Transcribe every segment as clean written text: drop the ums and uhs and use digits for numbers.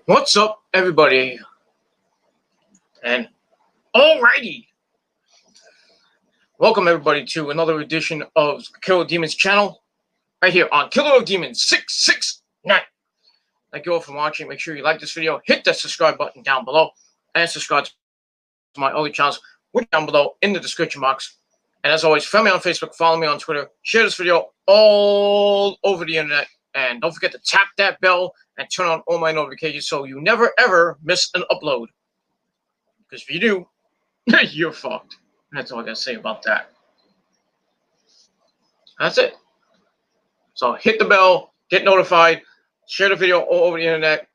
What's up, everybody? And alrighty, welcome everybody to another edition of Killer of Demons channel, right here on Killer of Demons 669. Thank you all for watching. Make sure you like this video, hit that subscribe button down below, and subscribe to my other channels, which down below in the description box. And as always, follow me on Facebook, follow me on Twitter, share this video all over the internet, and don't forget to tap that bell and turn on all my notifications so you never ever miss an upload. Because if you do, you're fucked. That's all I gotta say about that. That's it. So hit the bell, get notified, share the video all over the internet,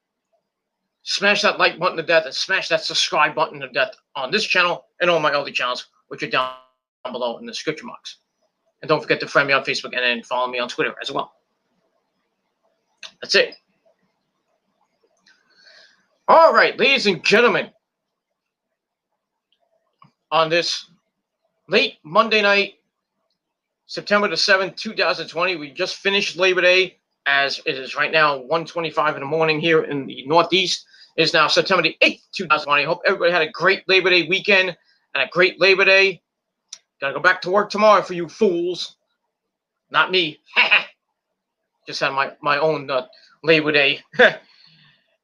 smash that like button to death, and smash that subscribe button to death on this channel and all my other channels, which are down below in the description box. And don't forget to friend me on Facebook and then follow me on Twitter as well. That's it. All right, ladies and gentlemen, on this late Monday night, September the 7th, 2020, we just finished Labor Day, as it is right now 1:25 in the morning here in the Northeast. It is now September the 8th, 2020. I hope everybody had a great Labor Day weekend and a great Labor Day. Gotta go back to work tomorrow for you fools. Not me. Just had my own Labor Day.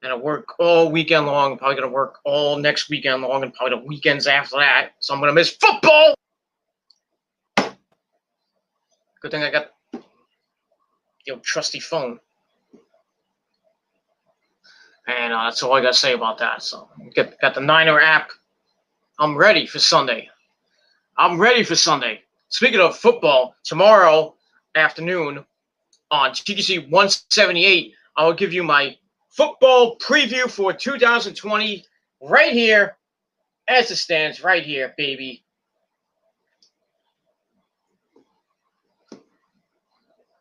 And I work all weekend long. Probably going to work all next weekend long and probably the weekends after that. So I'm going to miss football. Good thing I got the old trusty phone. And that's all I got to say about that. So got the Niner app. I'm ready for Sunday. Speaking of football, tomorrow afternoon on TGC 178, I will give you my football preview for 2020 right here as it stands right here, baby.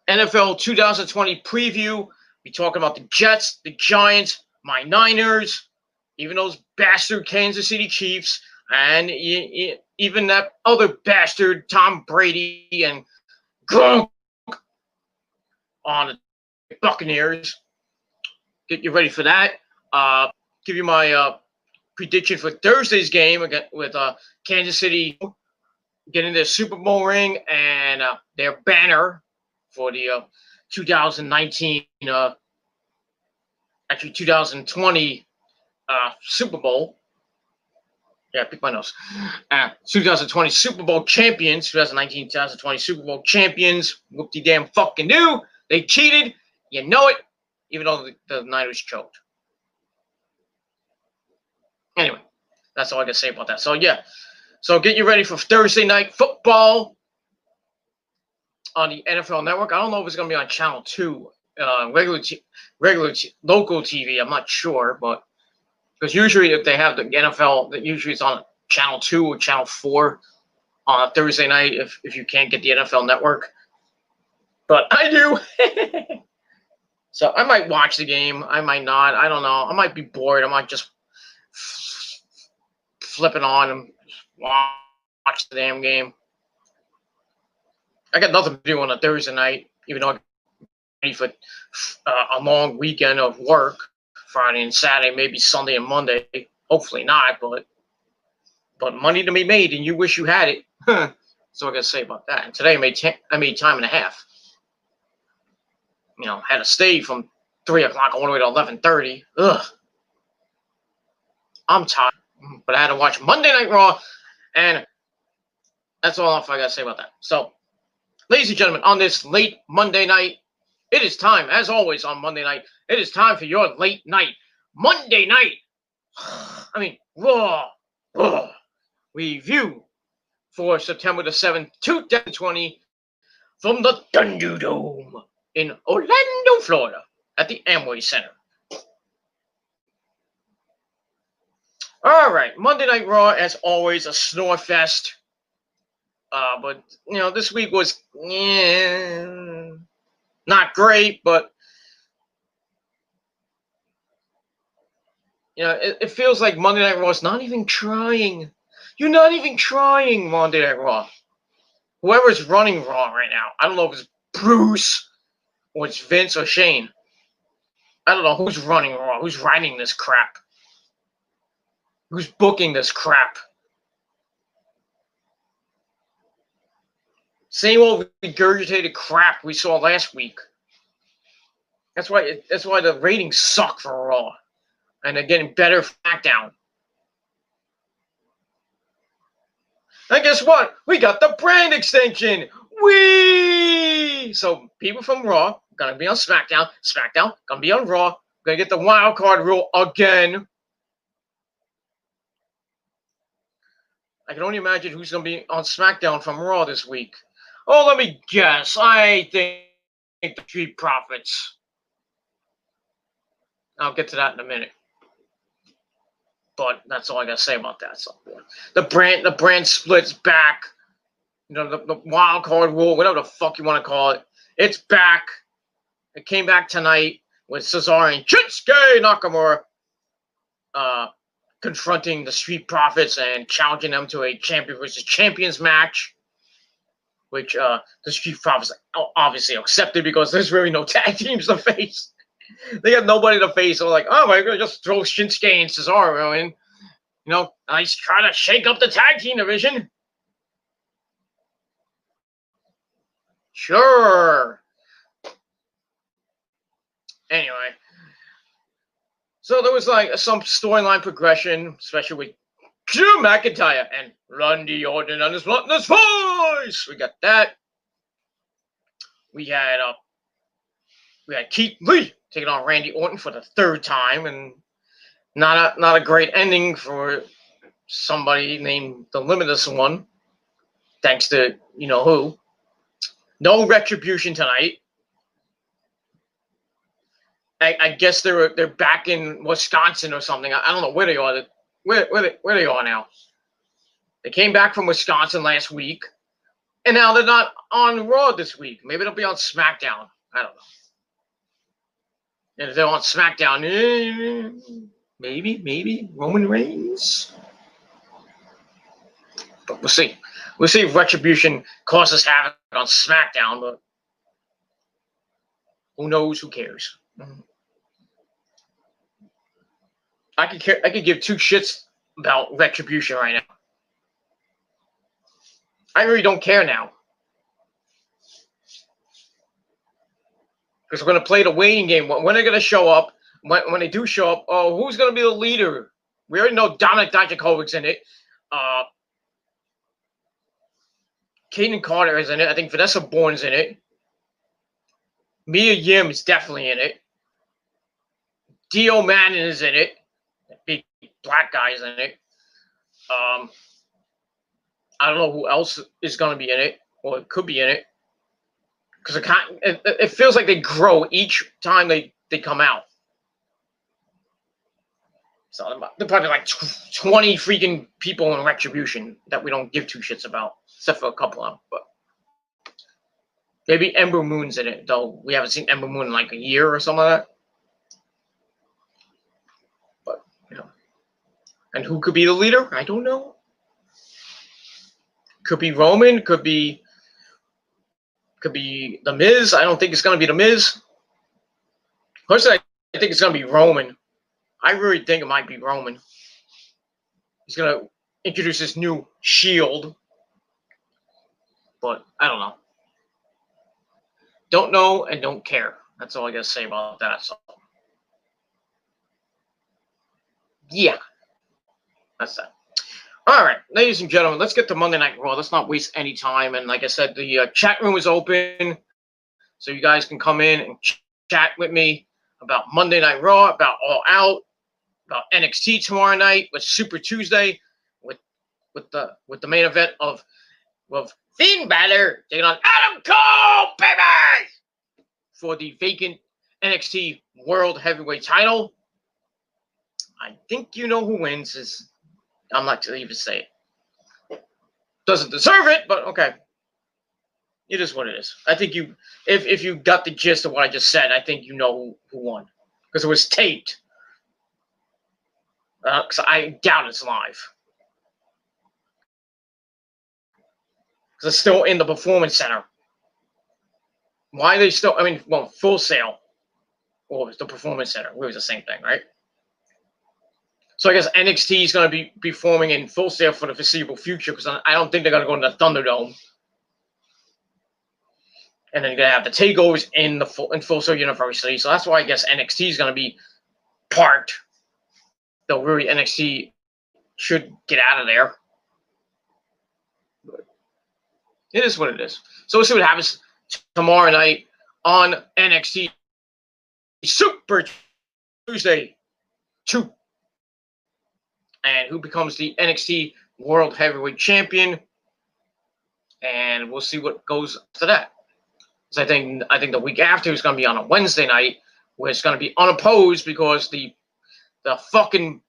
NFL 2020 preview. We talking about the Jets, the Giants, my Niners, even those bastard Kansas City Chiefs, and even that other bastard Tom Brady and Gronk on the Buccaneers. Get you ready for that. Give you my prediction for Thursday's game again with Kansas City getting their Super Bowl ring and their banner for the 2019, actually 2020 Super Bowl. Yeah, pick my nose. 2020 Super Bowl champions, 2019-2020 Super Bowl champions. Whoop-de-damn fucking do. They cheated. You know it. Even though the Niners choked. Anyway, that's all I can say about that. So, yeah. So, get you ready for Thursday night football on the NFL Network. I don't know if it's going to be on Channel 2, regular local TV. I'm not sure, but because usually if they have the NFL, usually it's on Channel 2 or Channel 4 on a Thursday night if you can't get the NFL Network. But I do. So I might watch the game. I might not. I don't know. I might be bored. I might just flip it on and watch the damn game. I got nothing to do on a Thursday night, even though I'm ready for a long weekend of work, Friday and Saturday, maybe Sunday and Monday. Hopefully not, but money to be made, and you wish you had it. So I got to say about that. And today I made time and a half. You know, had to stay from 3 o'clock all the way to 11:30. Ugh. I'm tired. But I had to watch Monday Night Raw, and that's all I got to say about that. So, ladies and gentlemen, on this late Monday night, it is time, as always on Monday night, it is time for your late night. Monday night, Raw review for September the 7th, 2020 from the Thunderdome in Orlando, Florida, at the Amway Center. All right, Monday Night Raw, as always, a snore fest. But, you know, this week was not great, but, you know, it feels like Monday Night Raw is not even trying. You're not even trying, Monday Night Raw. Whoever's running Raw right now, I don't know if it's Bruce or it's Vince or Shane. I don't know who's running Raw, who's writing this crap, who's booking this crap. Same old regurgitated crap we saw last week. That's why the ratings suck for Raw, and they're getting better for SmackDown. And guess what? We got the brand extension. So people from Raw gonna be on SmackDown. SmackDown gonna be on Raw. Gonna get the wild card rule again. I can only imagine who's gonna be on SmackDown from Raw this week. Oh, let me guess. I think the Street Profits. I'll get to that in a minute. But that's all I gotta say about that. So the brand splits back. You know, the wild card rule, whatever the fuck you want to call it. It's back. It came back tonight with Cesaro and Shinsuke Nakamura confronting the Street Profits and challenging them to a champion versus champions match, which the Street Profits obviously accepted because there's really no tag teams to face. They have nobody to face. So like, oh, we're going to just throw Shinsuke and Cesaro in. You know, nice try to shake up the tag team division. Sure. Anyway. So there was like some storyline progression, especially with Drew McIntyre and Randy Orton and his bluntness voice. We got that. We had Keith Lee taking on Randy Orton for the third time, and not a great ending for somebody named the Limitless One, thanks to you know who. No Retribution tonight. I guess they're back in Wisconsin or something. I don't know where they are. Where they are now. They came back from Wisconsin last week, and now they're not on Raw this week. Maybe they'll be on SmackDown. I don't know. And if they're on SmackDown, maybe Roman Reigns. But we'll see. We'll see if Retribution causes havoc on SmackDown, but who knows? Who cares? I could give two shits about Retribution right now. I really don't care now. Because we're going to play the waiting game. When they're going to show up, when they do show up, who's going to be the leader? We already know Dominik Dijakovic's in it. Kaden Carter is in it. I think Vanessa Bourne's in it. Mia Yim is definitely in it. Dio Maddin is in it. Big black guy is in it. I don't know who else is going to be in it, or it could be in it. Because it feels like they grow each time they come out. So they're probably like 20 freaking people in Retribution that we don't give two shits about, except for a couple of them. But maybe Ember Moon's in it, though we haven't seen Ember Moon in like a year or something like that. But, you know. And who could be the leader? I don't know. Could be Roman, could be The Miz. I don't think it's going to be The Miz. Personally, I think it's going to be Roman. I really think it might be Roman. He's going to introduce this new Shield. But I don't know. Don't know and don't care. That's all I got to say about that. So, yeah. That's that. All right, ladies and gentlemen, let's get to Monday Night Raw. Let's not waste any time. And like I said, the chat room is open, so you guys can come in and chat with me about Monday Night Raw, about All Out, about NXT tomorrow night with Super Tuesday, with the main event of Finn Balor taking on Adam Cole, baby, for the vacant NXT World Heavyweight title. I think you know who wins. I'm not going to even say it. Doesn't deserve it, but okay. It is what it is. I think if you got the gist of what I just said, I think you know who won. Because it was taped. Because I doubt it's live. Because it's still in the Performance Center. Why are they still, Full Sail. or the Performance Center. It was the same thing, right? So I guess NXT is going to be forming in Full Sail for the foreseeable future because I don't think they're going to go into the Thunderdome. And then you're going to have the takeovers in Full Sail University. So that's why I guess NXT is going to be parked. Though really NXT should get out of there. But it is what it is. So we'll see what happens tomorrow night on NXT Super Tuesday 2. And who becomes the NXT World Heavyweight Champion. And we'll see what goes after that. So I think the week after is going to be on a Wednesday night, where it's going to be unopposed because the fucking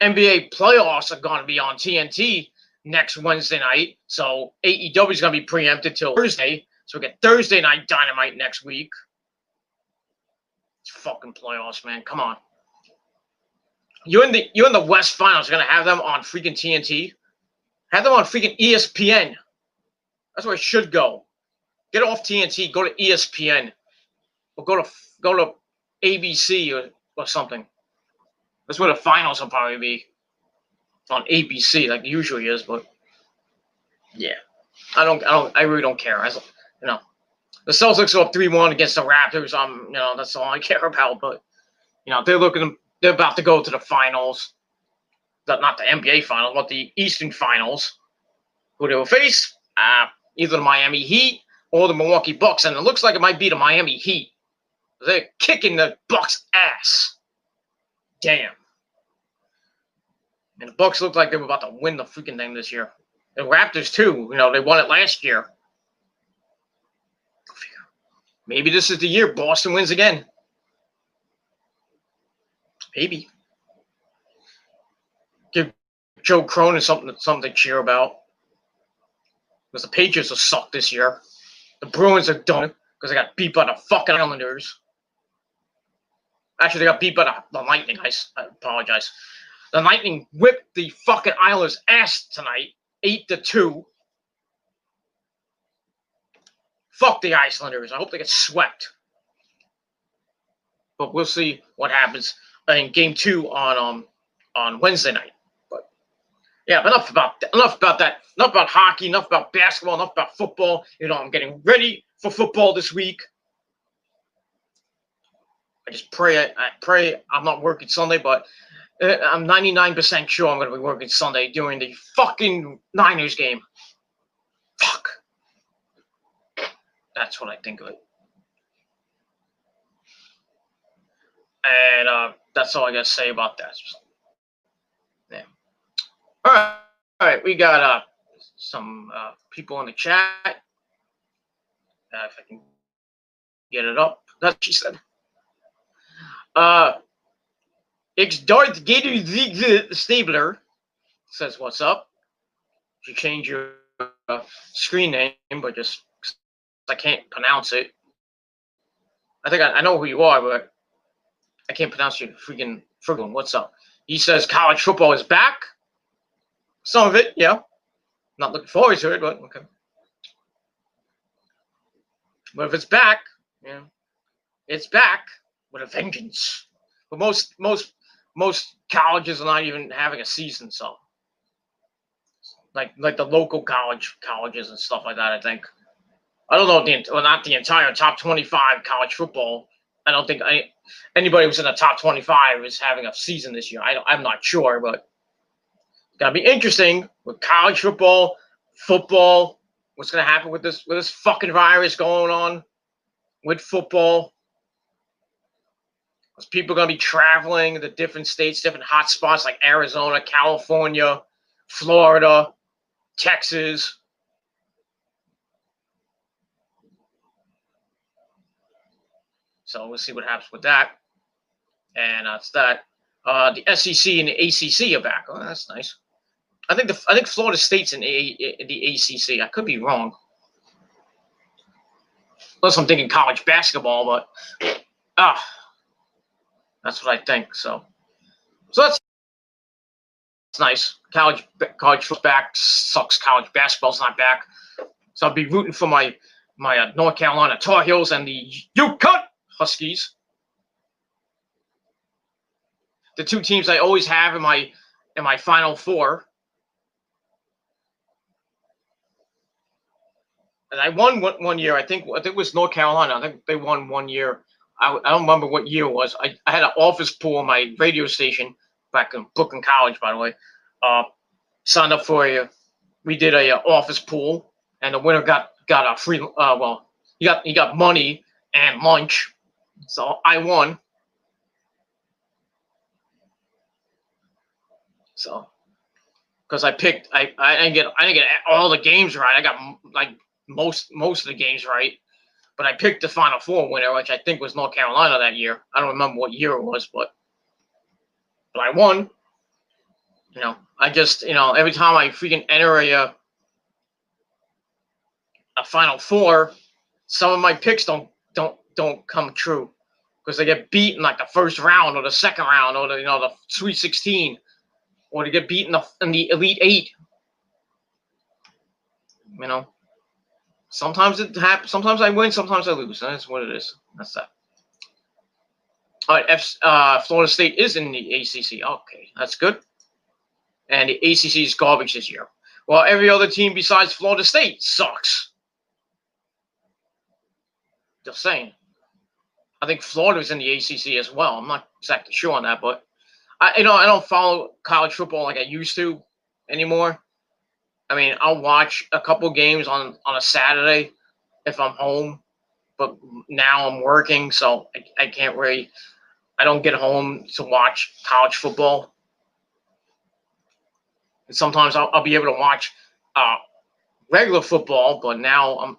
NBA playoffs are going to be on TNT next Wednesday night. So AEW is going to be preempted till Thursday. So we get Thursday night Dynamite next week. It's fucking playoffs, man. Come on. You in the West Finals are going to have them on freaking TNT? Have them on freaking ESPN. That's where it should go. Get off TNT, go to ESPN. Or go to ABC or something. That's where the finals will probably be. On ABC, like it usually is, but yeah. I really don't care. The Celtics are up 3-1 against the Raptors. That's all I care about. But they're about to go to the finals. Not the NBA finals, but the Eastern finals. Who they will face? Either the Miami Heat or the Milwaukee Bucks. And it looks like it might be the Miami Heat. They're kicking the Bucks' ass. Damn. And the Bucks look like they were about to win the freaking thing this year. The Raptors, too. They won it last year. Maybe this is the year Boston wins again. Maybe. Give Joe Cronin something to cheer about. Because the Patriots will suck this year. The Bruins are done because they got beat by the fucking Islanders. Actually, they got beat by the Lightning. I apologize. The Lightning whipped the fucking Islanders' ass tonight, 8-2. Fuck the Islanders. I hope they get swept. But we'll see what happens in Game 2 on Wednesday night. But yeah, enough about that. Enough about hockey. Enough about basketball. Enough about football. I'm getting ready for football this week. I just pray. I pray I'm not working Sunday, but I'm 99% sure I'm going to be working Sunday during the fucking Niners game. Fuck. That's what I think of it. And that's all I got to say about that. Yeah. All right. We got some people in the chat. If I can get it up. That's what she said. It's Darth Gator the Stabler says, "What's up?" You change your screen name, but just I can't pronounce it. I think I know who you are, but I can't pronounce your freaking friggin'. What's up? He says college football is back. Some of it, yeah. Not looking forward to it, but okay. But if it's back, it's back with a vengeance. But most colleges are not even having a season, so like the local colleges and stuff like that. I think I don't know not the entire top 25 college football. I don't think anybody who's in the top 25 is having a season this year. I'm not sure, but it's gonna be interesting with college football. What's gonna happen with this fucking virus going on with football? People are going to be traveling to different states, different hot spots like Arizona, California, Florida, Texas. So we'll see what happens with that. And that's that. The SEC and the ACC are back. Oh, that's nice. I think Florida State's in the ACC. I could be wrong. Unless I'm thinking college basketball, but that's what I think. So that's nice. College football back sucks. College basketball's not back. So I'll be rooting for my North Carolina Tar Heels and the UConn Huskies. The two teams I always have in my Final Four. And I won one year. I think it was North Carolina. I think they won one year. I don't remember what year it was. I had an office pool on my radio station back in Brooklyn College, by the way. Signed up for we did a office pool, and the winner got a free. He got money and lunch, so I won. So, because I picked, I didn't get all the games right. I got like most of the games right, but I picked the Final Four winner, which I think was North Carolina that year. I don't remember what year it was, but I won. I just every time I freaking enter a Final Four, some of my picks don't come true because they get beaten like the first round or the second round or the Sweet 16, or they get beaten in the Elite Eight. Sometimes it happens. Sometimes I win. Sometimes I lose. That's what it is. That's that. All right. Florida State is in the ACC. Okay, that's good. And the ACC is garbage this year. Well, every other team besides Florida State sucks. Just saying. I think Florida's in the ACC as well. I'm not exactly sure on that, but I don't follow college football like I used to anymore. I mean, I'll watch a couple games on a Saturday if I'm home, but now I'm working, so I can't really. I don't get home to watch college football. And sometimes I'll be able to watch regular football, but now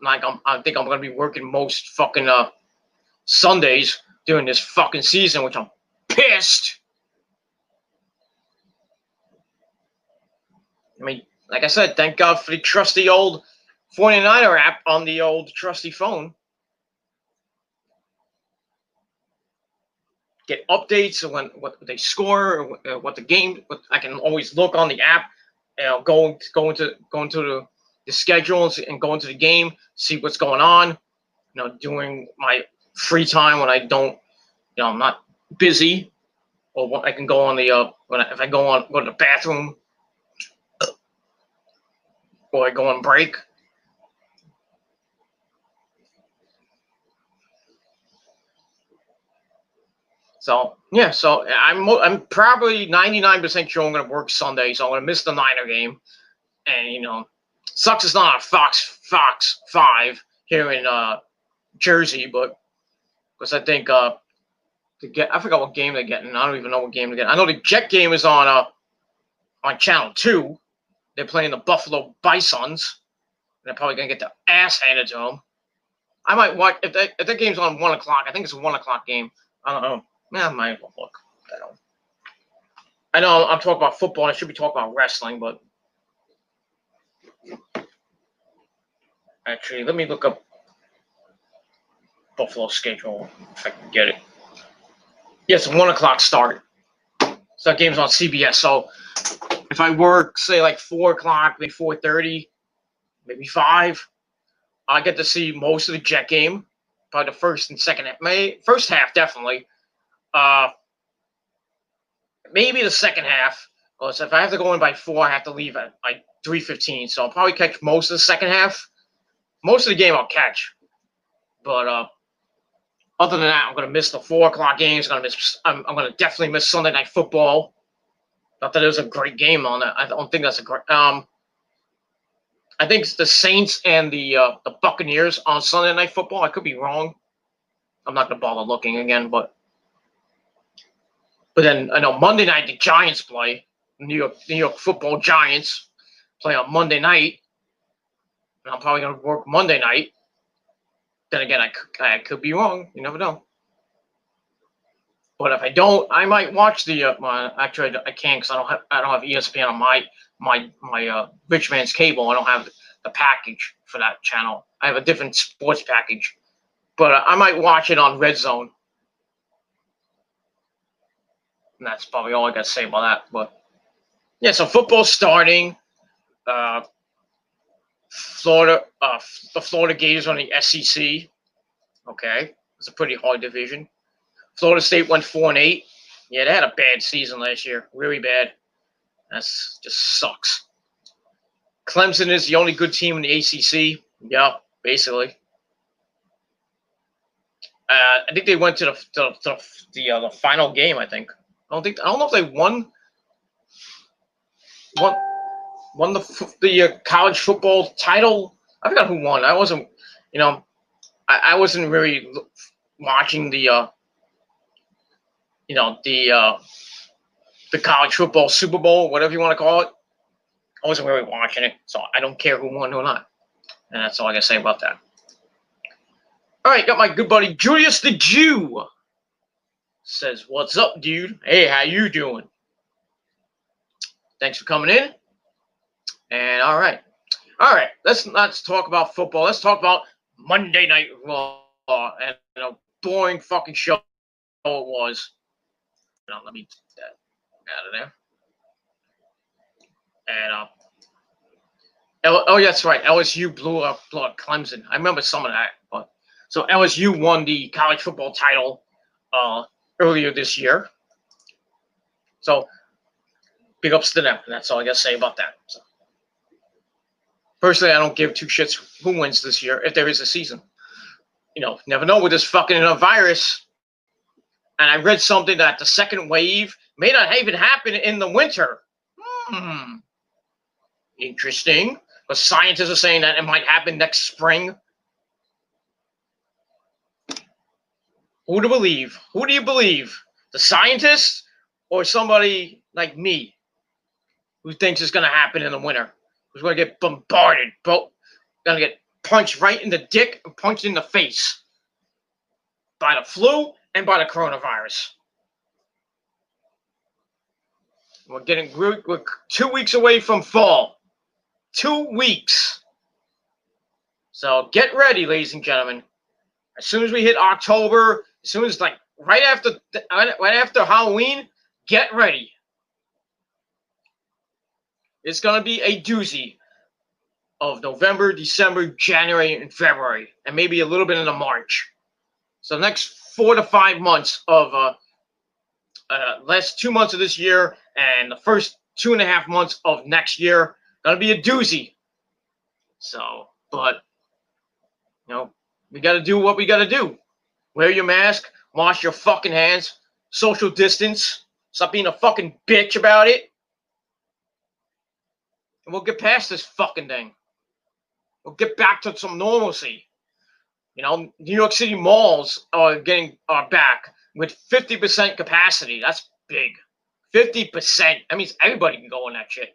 I think I'm going to be working most fucking Sundays during this fucking season, which I'm pissed. I mean, like I said, thank God for the trusty old 49er app on the old trusty phone. Get updates on what they score, what the game. I can always look on the app, go into the schedules and go into the game, see what's going on. During my free time when I don't, I'm not busy, or I can go on the if I go to the bathroom, or I go on break. So yeah, so I'm probably 99% sure I'm going to work Sunday, so I'm going to miss the Niner game, and sucks it's not on Fox 5 here in Jersey, but because I think I forgot what game they're getting. I don't even know what game they're getting. I know the Jet game is on Channel 2. They're playing the Buffalo Bisons. And they're probably gonna get their ass handed to them. I might watch if that game's on 1 o'clock. I think it's a 1 o'clock game. I don't know. I might look. I know I'm talking about football. I should be talking about wrestling, but actually, let me look up Buffalo schedule if I can get it. Yes, yeah, 1 o'clock start. So that game's on CBS. So if I work, say like 4 o'clock, maybe 4:30, maybe 5, I get to see most of the Jet game. Probably the first and second half. First half definitely. Maybe the second half. So if I have to go in by 4, I have to leave at like 3:15. So I'll probably catch most of the second half. Most of the game I'll catch. But other than that, I'm going to miss the 4 o'clock games. I'm going to definitely miss Sunday Night Football. Not that it was a great game on that. I don't think that's a great. I think it's the Saints and the Buccaneers on Sunday Night Football. I could be wrong. I'm not going to bother looking again, but then I know Monday night the Giants play. New York Football Giants play on Monday night, and I'm probably going to work Monday night. Then again, I could be wrong. You never know. But if I don't, I might watch the. Actually, I can't because I don't have ESPN on my rich man's cable. I don't have the package for that channel. I have a different sports package, but I might watch it on Red Zone. And that's probably all I got to say about that. But yeah, so football's starting. Florida, the Florida Gators on the SEC. Okay, It's a pretty hard division. Florida State went 4-8. Yeah, they had a bad season last year. Really bad. That's just sucks. Clemson is the only good team in the ACC. Yeah, basically. I think they went to the final game. I think. I don't know if they won the college football title. I forgot who won. I wasn't, I wasn't really watching the college football Super Bowl, whatever you want to call it. I wasn't really watching it, so I don't care who won or not. And that's all I gotta say about that. All right, got my good buddy Julius the Jew. Says, "What's up, dude? Hey, how you doing? Thanks for coming in." And all right, let's not talk about football. Let's talk about Monday Night Raw and a boring fucking show it was. Let me get that out of there. And that's right. LSU blew up Clemson. I remember some of that. But so LSU won the college football title earlier this year. So big ups to them. And that's all I got to say about that. So, personally, I don't give two shits who wins this year if there is a season. Never know with this fucking virus. And I read something that the second wave may not even happen in the winter. Interesting. But scientists are saying that it might happen next spring. Who to believe? Who do you believe? The scientists or somebody like me who thinks it's going to happen in the winter? Who's going to get bombarded, bro? Going to get punched right in the dick and punched in the face by the flu and by the coronavirus. We're 2 weeks away from fall. 2 weeks. So get ready, ladies and gentlemen. As soon as we hit October, as soon as right after Halloween, get ready. It's gonna be a doozy of November, December, January, and February, and maybe a little bit into March. So the next 4 to 5 months of last 2 months of this year and the first 2.5 months of next year, gonna be a doozy. So, but we got to do what we got to do. Wear your mask, wash your fucking hands, social distance, stop being a fucking bitch about it. And we'll get past this fucking thing. We'll get back to some normalcy. New York City malls are back with 50% capacity. That's big. 50%. That means everybody can go in that shit.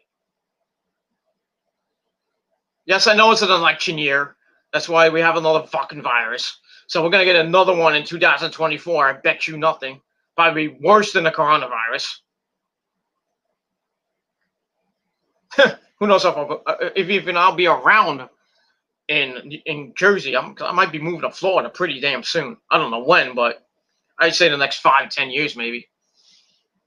Yes, I know it's an election year. That's why we have another fucking virus. So we're going to get another one in 2024. I bet you nothing. Probably worse than the coronavirus. Who knows if even I'll be around in Jersey. I might be moving to Florida pretty damn soon. I don't know when, but I'd say the next 5-10 years maybe.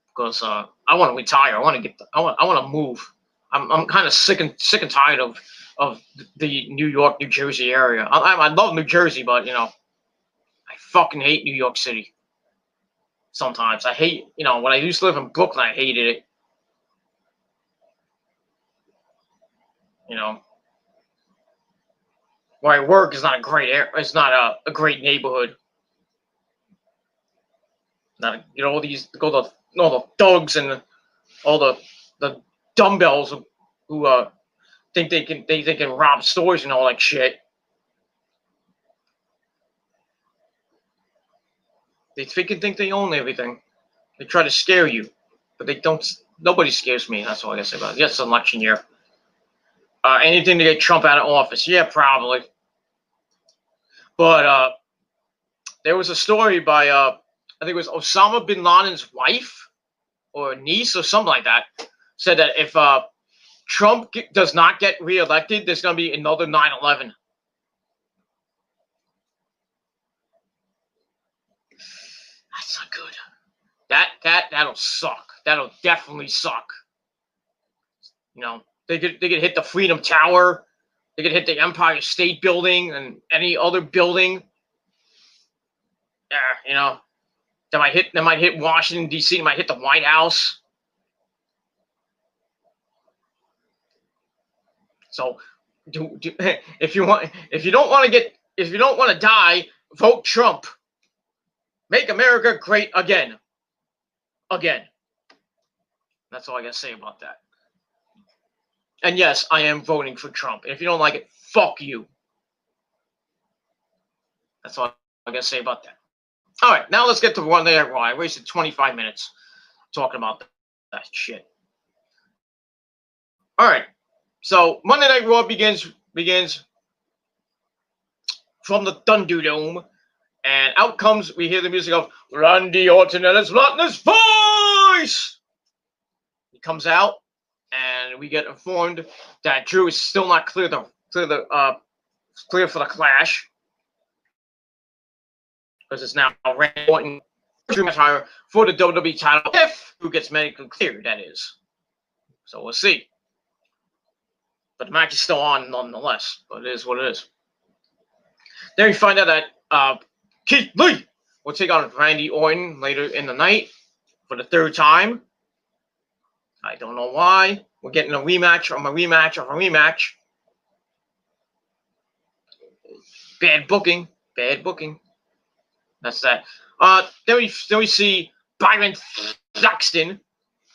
Because I want to retire. I want to move. I'm kind of sick and tired of the New York, New Jersey area. I love New Jersey, but I fucking hate New York City. Sometimes I hate, when I used to live in Brooklyn, I hated it. Where I work is not a great area. It's not a great neighborhood. Not all the thugs and all the dumbbells who think they can rob stores and all that shit. They think they own everything. They try to scare you, but they don't. Nobody scares me. That's all I gotta say about it. Yes, it's election year. Anything to get Trump out of office? Yeah, probably. But there was a story by I think it was Osama bin Laden's wife or niece or something like that, said that if Trump does not get reelected, there's going to be another 9/11. That's not good. That'll suck. That'll definitely suck. They could hit the Freedom Tower. They could hit the Empire State Building and any other building. you know, they might hit Washington D.C. They might hit the White House. So, if you don't want to die, vote Trump. Make America great again. Again. That's all I gotta say about that. And yes, I am voting for Trump. If you don't like it, fuck you. That's all I gotta say about that. All right, now let's get to Monday Night Raw. I wasted 25 minutes talking about that shit. All right, so Monday Night Raw begins from the Thunderdome, and out comes, we hear the music of Randy Orton and his monotonous voice. He comes out, and we get informed that Drew is still not clear for the Clash, because it's now Randy Orton Drew McIntyre for the WWE title, if who gets medically cleared, that is. So we'll see. But the match is still on nonetheless, but it is what it is. Then we find out that Keith Lee will take on Randy Orton later in the night for the third time. I don't know why. We're getting a rematch of a rematch of a rematch. Bad booking. Bad booking. That's that. Then we see Byron Saxton,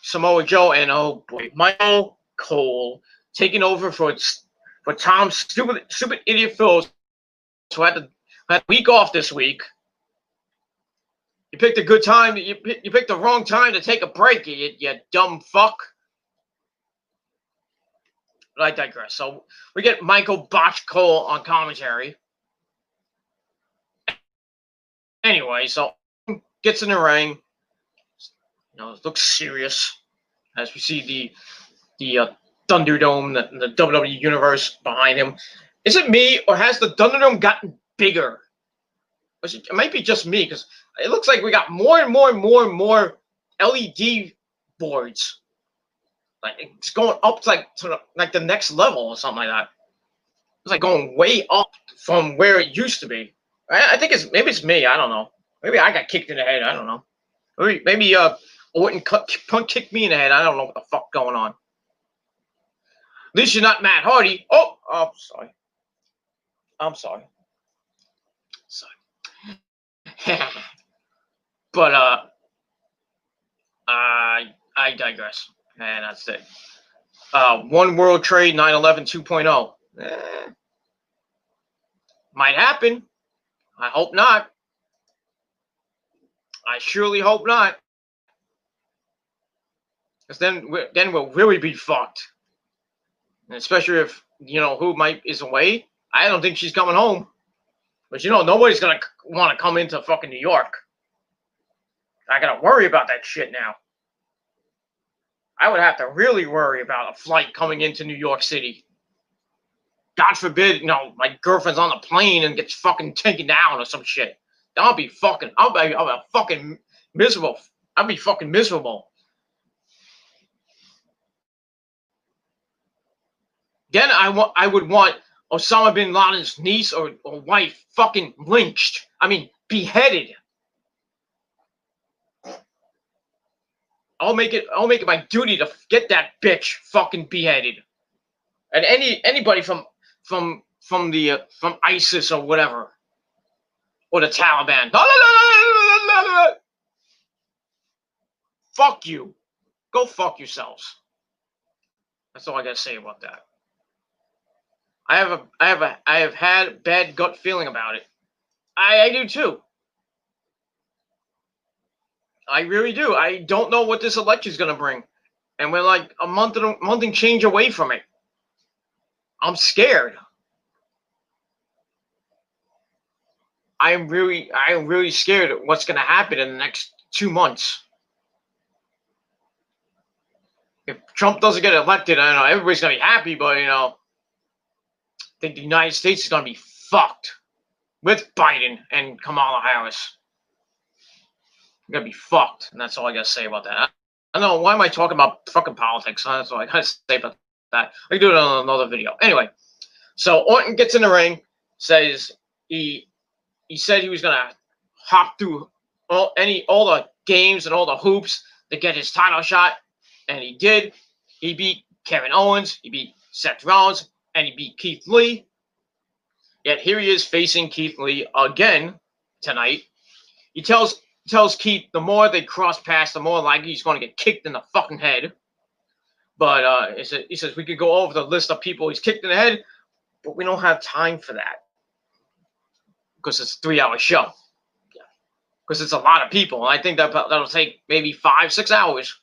Samoa Joe, and oh boy, Michael Cole taking over for Tom's stupid idiot Phillips, who had a week off this week. You picked a good time. You picked the wrong time to take a break, you dumb fuck. But I digress. So we get Michael Botch Cole on commentary. Anyway, so gets in the ring. It looks serious as we see the Thunderdome, the WWE Universe behind him. Is it me, or has the Thunderdome gotten bigger? It might be just me, because it looks like we got more and more LED boards. Like it's going up to the next level or something like that. It's like going way up from where it used to be. I think maybe it's me. I don't know. Maybe I got kicked in the head. I don't know. Maybe Orton kicked me in the head. I don't know what the fuck going on. At least you're not Matt Hardy. Oh, sorry. I'm sorry. But I digress. And that's it. One World Trade 9/11 2.0. Might happen. I hope not. I surely hope not. Because then we'll really be fucked. And especially if, who is away. I don't think she's coming home. But nobody's going to want to come into fucking New York. I got to worry about that shit now. I would have to really worry about a flight coming into New York City. God forbid, my girlfriend's on the plane and gets fucking taken down or some shit. I'll be fucking miserable. I'll be fucking miserable. Then I would want Osama bin Laden's niece or wife fucking lynched. I mean, beheaded. I'll make it my duty to get that bitch fucking beheaded. And anybody from ISIS or whatever, or the Taliban. Fuck you. Go fuck yourselves. That's all I gotta say about that. I have had a bad gut feeling about it. I do too. I really do. I don't know what this election is gonna bring, and we're like a month and change away from it. I'm scared. I'm really scared of what's gonna happen in the next 2 months. If Trump doesn't get elected, I don't know, everybody's gonna be happy, but I think the United States is gonna be fucked with Biden and Kamala Harris. We're gonna be fucked, and that's all I gotta say about that. I don't know, why am I talking about fucking politics? That's all I gotta say about that. I can do it on another video. Anyway, so Orton gets in the ring, says he said he was gonna hop through all the games and all the hoops to get his title shot, and he did. He beat Kevin Owens, he beat Seth Rollins, and he beat Keith Lee. Yet here he is facing Keith Lee again tonight. He tells Keith the more they cross paths, the more likely he's going to get kicked in the fucking head. But he says we could go over the list of people he's kicked in the head, but we don't have time for that because it's a 3-hour show. Because it's a lot of people, and I think that'll take maybe 5-6 hours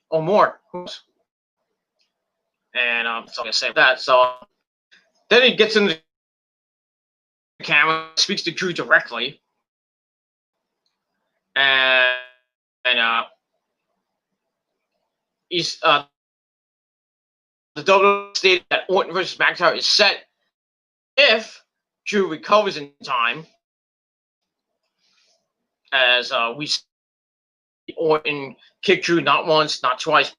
or more. And so I'm gonna say that. So then he gets into the camera, speaks to Drew directly, and he's the WWE stated that Orton versus McIntyre is set if Drew recovers in time. As we see Orton kick Drew not once, not twice,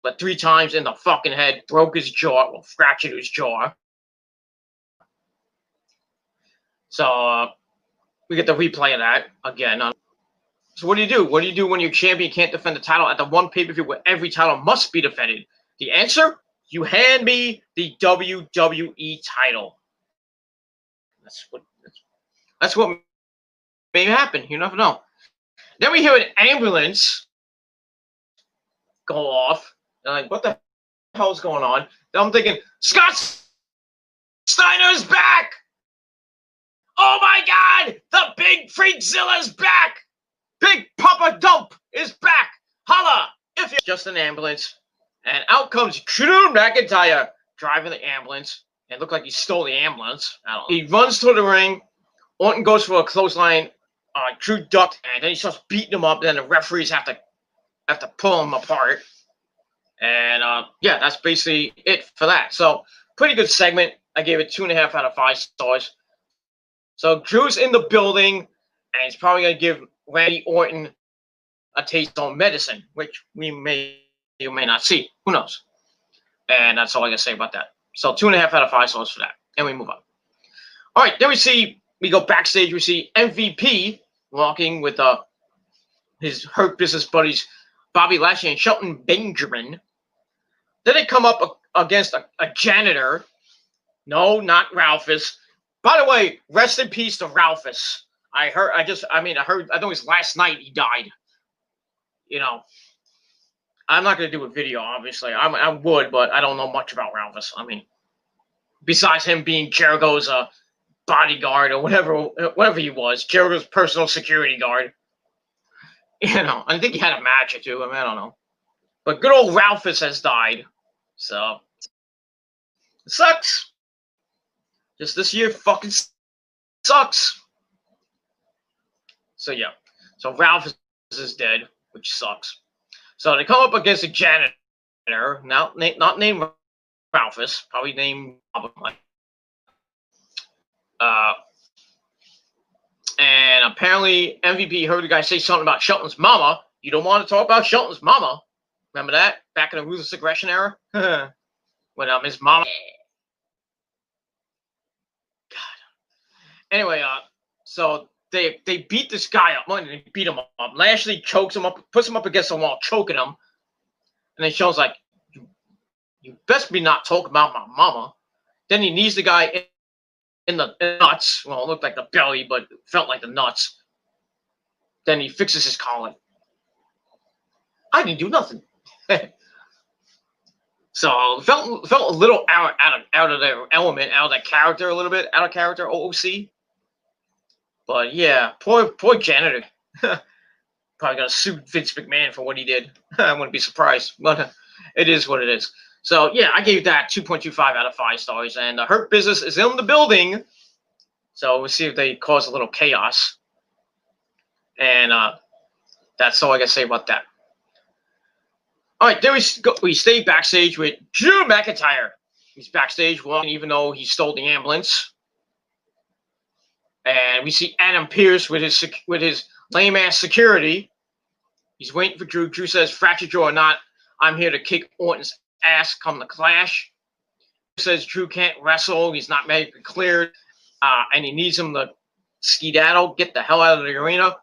but 3 times in the fucking head, broke his jaw, well, fractured his jaw. So we get the replay of that again. So what do you do? What do you do when your champion can't defend the title at the one pay-per-view where every title must be defended? The answer? You hand me the WWE title. That's what may happen. You never know. Then we hear an ambulance go off. And like, what the hell is going on? Then I'm thinking, Scott Steiner's back! Oh my God! The big Freakzilla's back! Big Papa Dump is back! Holla! If you're just an ambulance. And out comes Drew McIntyre driving the ambulance. It looked like he stole the ambulance. He runs to the ring. Orton goes for a clothesline. Drew ducked, and then he starts beating him up. Then the referees have to pull him apart. And yeah, that's basically it for that. So pretty good segment. I gave it 2.5 out of 5 stars. So Drew's in the building, and he's probably gonna give Randy Orton a taste of medicine, which we may or may not see. Who knows? And that's all I gotta say about that. So 2.5 out of 5 stars for that. And we move on. All right, then we go backstage. We see MVP walking with his Hurt Business buddies, Bobby Lashley and Shelton Benjamin. Then they come up against a janitor. No, not Ralphus. By the way, rest in peace to Ralphus. I think it was last night he died. You know, I'm not going to do a video, obviously. I would, but I don't know much about Ralphus. I mean, besides him being Jericho's bodyguard or whatever he was, Jericho's personal security guard. You know, I think he had a match or two. I mean, I don't know. But good old Ralphus has died. So, it sucks. Just this year fucking sucks. So, yeah. So, Ralphus is dead, which sucks. So, they come up against a janitor, not named Ralphus, probably named and apparently MVP heard the guy say something about Shelton's mama. You don't want to talk about Shelton's mama. Remember that? Back in the Ruthless Aggression era? When his mama... God. Anyway, so they beat this guy up. They beat him up. Lashley chokes him up, puts him up against the wall, choking him. And then Shelton's like, you best be not talking about my mama. Then he knees the guy in the nuts. Well, it looked like the belly, but it felt like the nuts. Then he fixes his collar. I didn't do nothing. So felt a little out of their element, out of that character a little bit, out of character, OOC. But yeah, poor janitor. Probably gonna sue Vince McMahon for what he did. I wouldn't be surprised, but it is what it is. So yeah, I gave that 2.25 out of 5 stars, and the Hurt Business is in the building. So we'll see if they cause a little chaos. And that's all I gotta say about that. All right, then we stay backstage with Drew McIntyre. He's backstage walking, even though he stole the ambulance. And we see Adam Pearce with his lame ass security. He's waiting for Drew. Drew says, "Fractured jaw or not, I'm here to kick Orton's ass come the Clash." Drew says Drew can't wrestle. He's not medically cleared, and he needs him to skedaddle, get the hell out of the arena.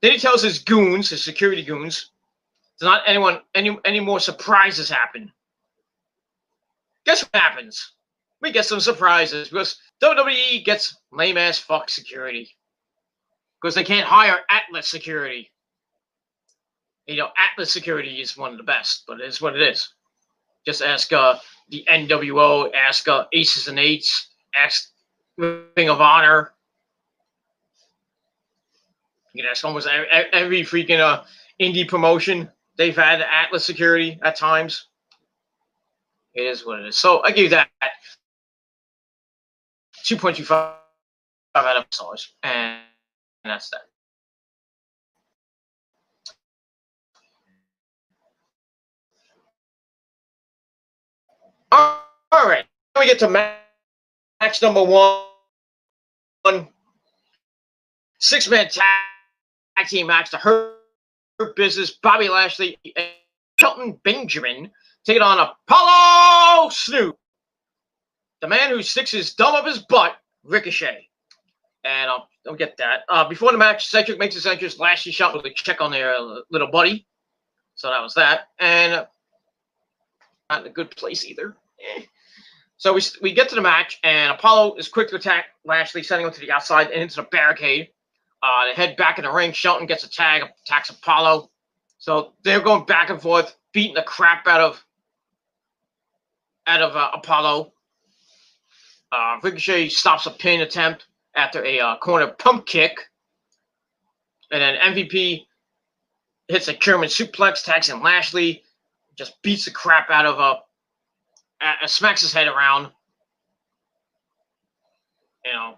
Then he tells his goons, his security goons, to not any more surprises happen. Guess what happens? We get some surprises because WWE gets lame ass fuck security because they can't hire Atlas security. You know, Atlas security is one of the best, but it is what it is. Just ask the NWO, ask Aces and Eights, ask Ring of Honor. You can ask almost every freaking indie promotion. They've had Atlas security at times. It is what it is. So I give that 2.25 out of stars, and that's that. All right, we get to match number 1. 6-man tag team match. The Hurt Business, Bobby Lashley, and Shelton Benjamin taking on Apollo Snoop, the man who sticks his thumb up his butt, Ricochet. And I'll get that. Before the match, Cedric makes his entrance. Lashley shot with a check on their little buddy. So that was that. And not in a good place either. So we get to the match, and Apollo is quick to attack Lashley, sending him to the outside and into the barricade. They head back in the ring. Shelton gets a tag, attacks Apollo. So they're going back and forth, beating the crap out of Apollo. Ricochet stops a pin attempt after a corner pump kick. And then MVP hits a German suplex, tags in Lashley, just beats the crap out of smacks his head around. You know,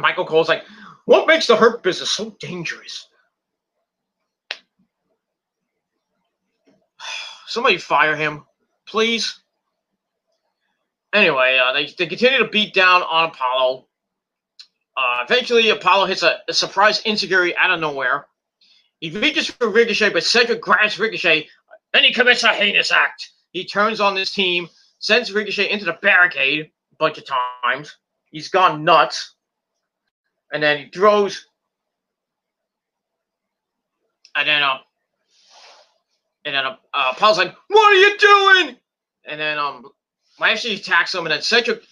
Michael Cole's like, what makes the Hurt Business so dangerous? Somebody fire him, please. Anyway, they continue to beat down on Apollo. Eventually, Apollo hits a surprise enziguri out of nowhere. He reaches for Ricochet, but Cedric grabs Ricochet, then he commits a heinous act. He turns on this team, sends Ricochet into the barricade a bunch of times. He's gone nuts. And then he throws. And then Apollo's like, what are you doing? And then Lashley attacks him, and then Cedric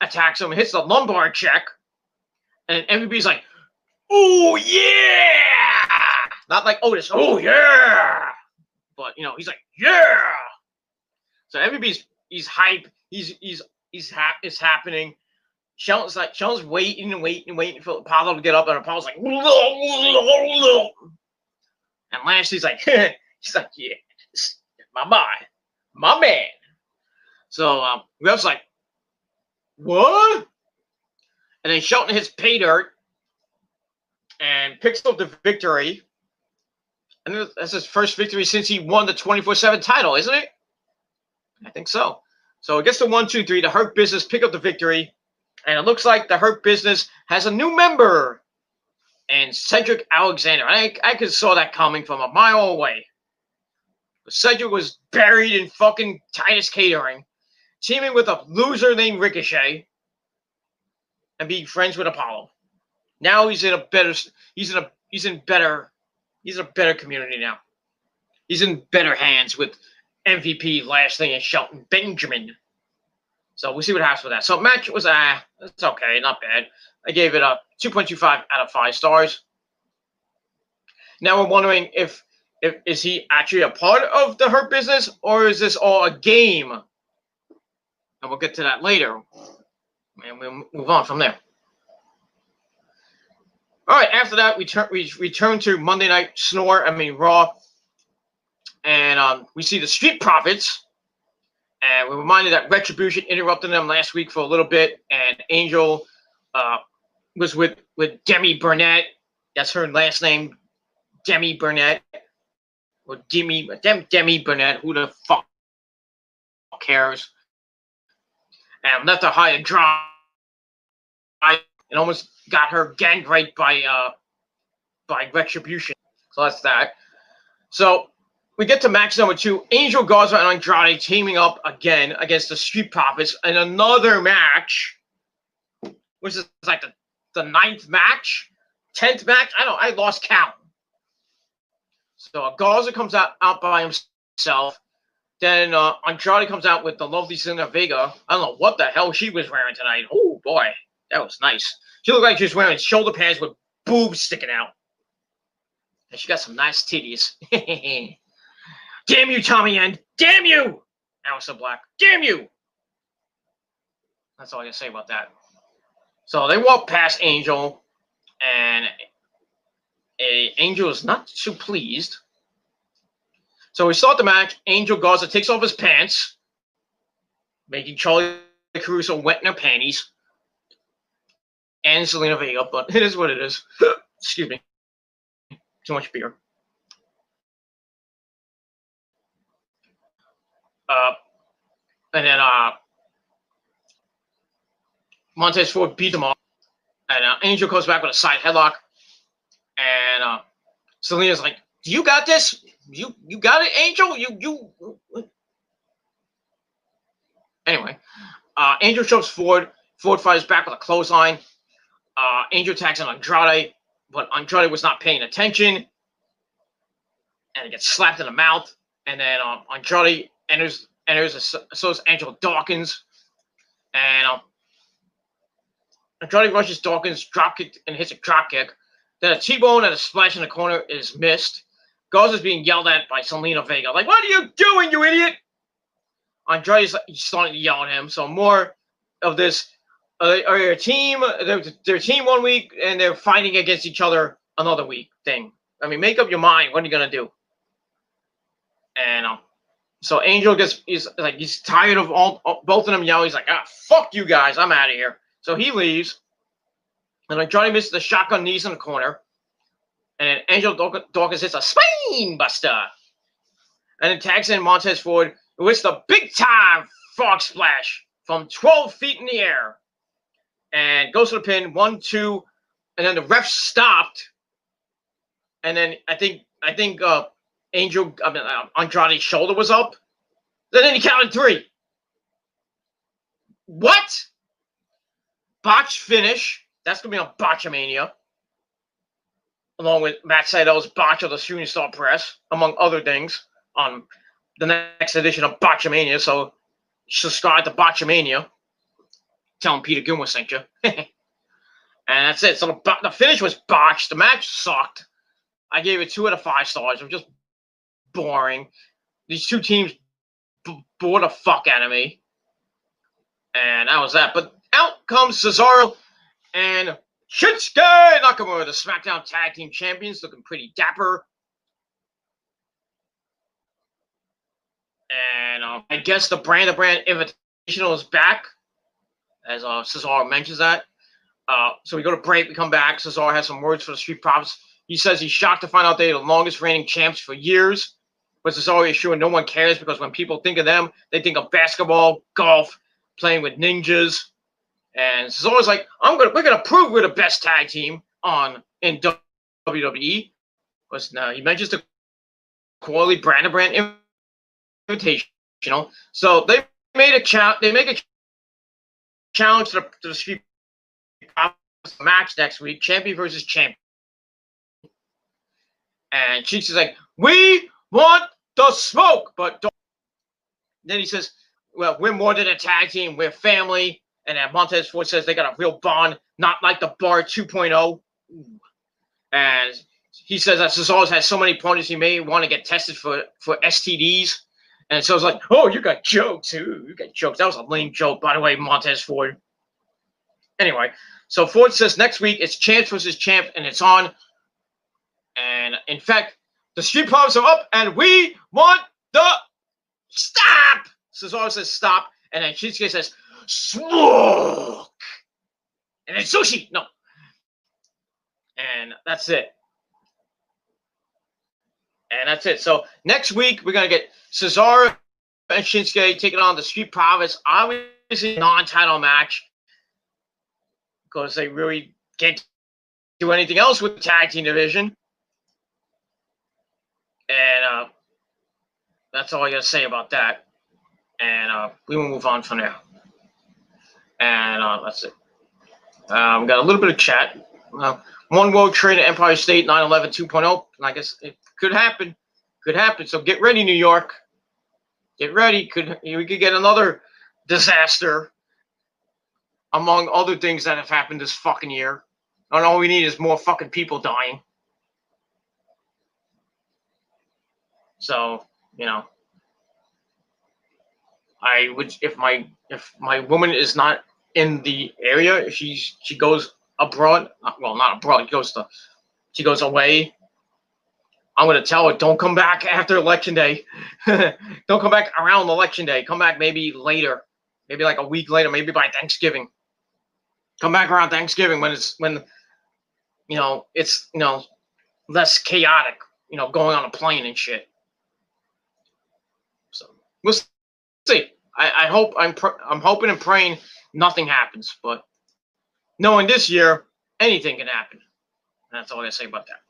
attacks him and hits the lumbar check. And MVP's like, oh yeah! Not like Otis, oh yeah! But you know, he's like, yeah! So he's hype. It's happening. Shelton's waiting for Apollo to get up, and Apollo's like, and Lashley's like, he's like, yeah, my man. So ref's like, what? And then Shelton hits pay dirt and picks up the victory. And that's his first victory since he won the 24/7 title, isn't it? I think so. So it gets to 1, 2, 3. The Hurt Business pick up the victory. And it looks like the Hurt Business has a new member. And Cedric Alexander. I could saw that coming from a mile away. But Cedric was buried in fucking Titus Catering, teaming with a loser named Ricochet, and being friends with Apollo. Now he's in a better community now. He's in better hands with MVP, Lashley, and Shelton Benjamin. So we'll see what happens with that. So match was it's okay, not bad. I gave it a 2.25 out of 5 stars. Now we're wondering if is he actually a part of the Hurt Business, or is this all a game? And we'll get to that later. And we'll move on from there. All right, after that, we return to Monday Night Raw. And we see the Street Profits. And we're reminded that Retribution interrupted them last week for a little bit. And Angel was with Demi Burnett. That's her last name, Demi Burnett. Or Demi Burnett. Who the fuck cares? And left her high and dry. And almost got her gang raped by Retribution. So that's that. So we get to match number 2. Angel Garza and Andrade teaming up again against the Street Profits in another match, which is like the the 9th match, 10th match. I lost count. So Garza comes out by himself. Then Andrade comes out with the lovely Zelina Vega. I don't know what the hell she was wearing tonight. Oh boy, that was nice. She looked like she was wearing shoulder pads with boobs sticking out. And she got some nice titties. Damn you, Tommy End. Damn you, Aleister Black. Damn you. That's all I can say about that. So they walk past Angel, and Angel is not too pleased. So we start the match. Angel Garza takes off his pants, making Charlie Caruso wet in her panties, and Zelina Vega, but it is what it is. Excuse me. Too much beer. And then Montez Ford beat them all. And Angel comes back with a side headlock. And Zelina's like, "You got this? You got it, Angel? You." Anyway, Angel shoves Ford. Ford fires back with a clothesline. Angel attacks on Andrade, but Andrade was not paying attention. And he gets slapped in the mouth. And then Andrade enters, so is Angelo Dawkins. And Andrade rushes Dawkins, drop kick, and hits a drop kick. Then a T-bone and a splash in the corner is missed. Garza's being yelled at by Zelina Vega. Like, what are you doing, you idiot? Andrade's starting to yell at him. So more of this. Their team 1 week, and they're fighting against each other another week thing. I mean, make up your mind. What are you going to do? And so Angel he's tired of both of them yelling. He's like, fuck you guys. I'm out of here. So he leaves. And Andrade misses the shotgun knees in the corner. And Angel Dawkins hits a spine buster. And then tags in Montez Ford, who hits the big time frog splash from 12 feet in the air. And goes to the pin, 1, 2, and then the ref stopped. And then I think Andrade's shoulder was up. Then he counted 3. What? Botch finish. That's gonna be on Botchamania, along with Matt Sydal's botch of the Shooting Star Press, among other things, on the next edition of Botchamania. So subscribe to Botchamania. Tell him Peter Gilmore sent you. And that's it. So the finish was botched. The match sucked. I gave it 2 out of 5 stars. It was just boring. These two teams bored the fuck out of me. And that was that. But out comes Cesaro and Shinsuke Nakamura, the SmackDown Tag Team Champions, looking pretty dapper. And I guess the Brand Invitational is back, as Cesaro mentions that. So we go to break, we come back. Cesaro has some words for the Street Profits. He says he's shocked to find out they're the longest reigning champs for years. But Cesaro is sure no one cares because when people think of them, they think of basketball, golf, playing with ninjas. And Cesaro's like, we're gonna prove we're the best tag team in WWE. Because he mentions the quarterly Brand Invitational. So they made a challenge to the Street Profits match next week, champion versus champion. And Cheeks is like, we want the smoke, but don't. Then he says, well, we're more than a tag team, we're family. And then Montez Ford says they got a real bond, not like the Bar 2.0. And he says that Cesaro has so many opponents he may want to get tested for STDs. And so it's like, oh, you got jokes. Ooh, you got jokes. That was a lame joke, by the way, Montez Ford. Anyway, so Ford says next week it's champ versus champ, and it's on. And in fact, the Street Profits are up, and we want the stop. Cesaro says stop, and then Shinsuke says smoke, and then sushi. No, and that's it. And that's it. So next week we're gonna get Cesaro and Shinsuke taking on the Street Profits. Obviously, non-title match because they really can't do anything else with the tag team division. And that's all I got to say about that. And we will move on from there. And that's it. Got a little bit of chat. One World Trade at Empire State 9/11 2.0. I guess it could happen. Could happen. So get ready, New York. Get ready. We could get another disaster among other things that have happened this fucking year. And all we need is more fucking people dying. So, I would, if my woman is not in the area, if she goes abroad, well, not abroad, she goes away, I'm gonna tell her, don't come back after Election Day. Don't come back around Election Day. Come back maybe later, maybe like a week later, maybe by Thanksgiving. Come back around Thanksgiving when it's less chaotic, going on a plane and shit. So we'll see. I hope I'm hoping and praying nothing happens, but knowing this year, anything can happen. That's all I gotta say about that.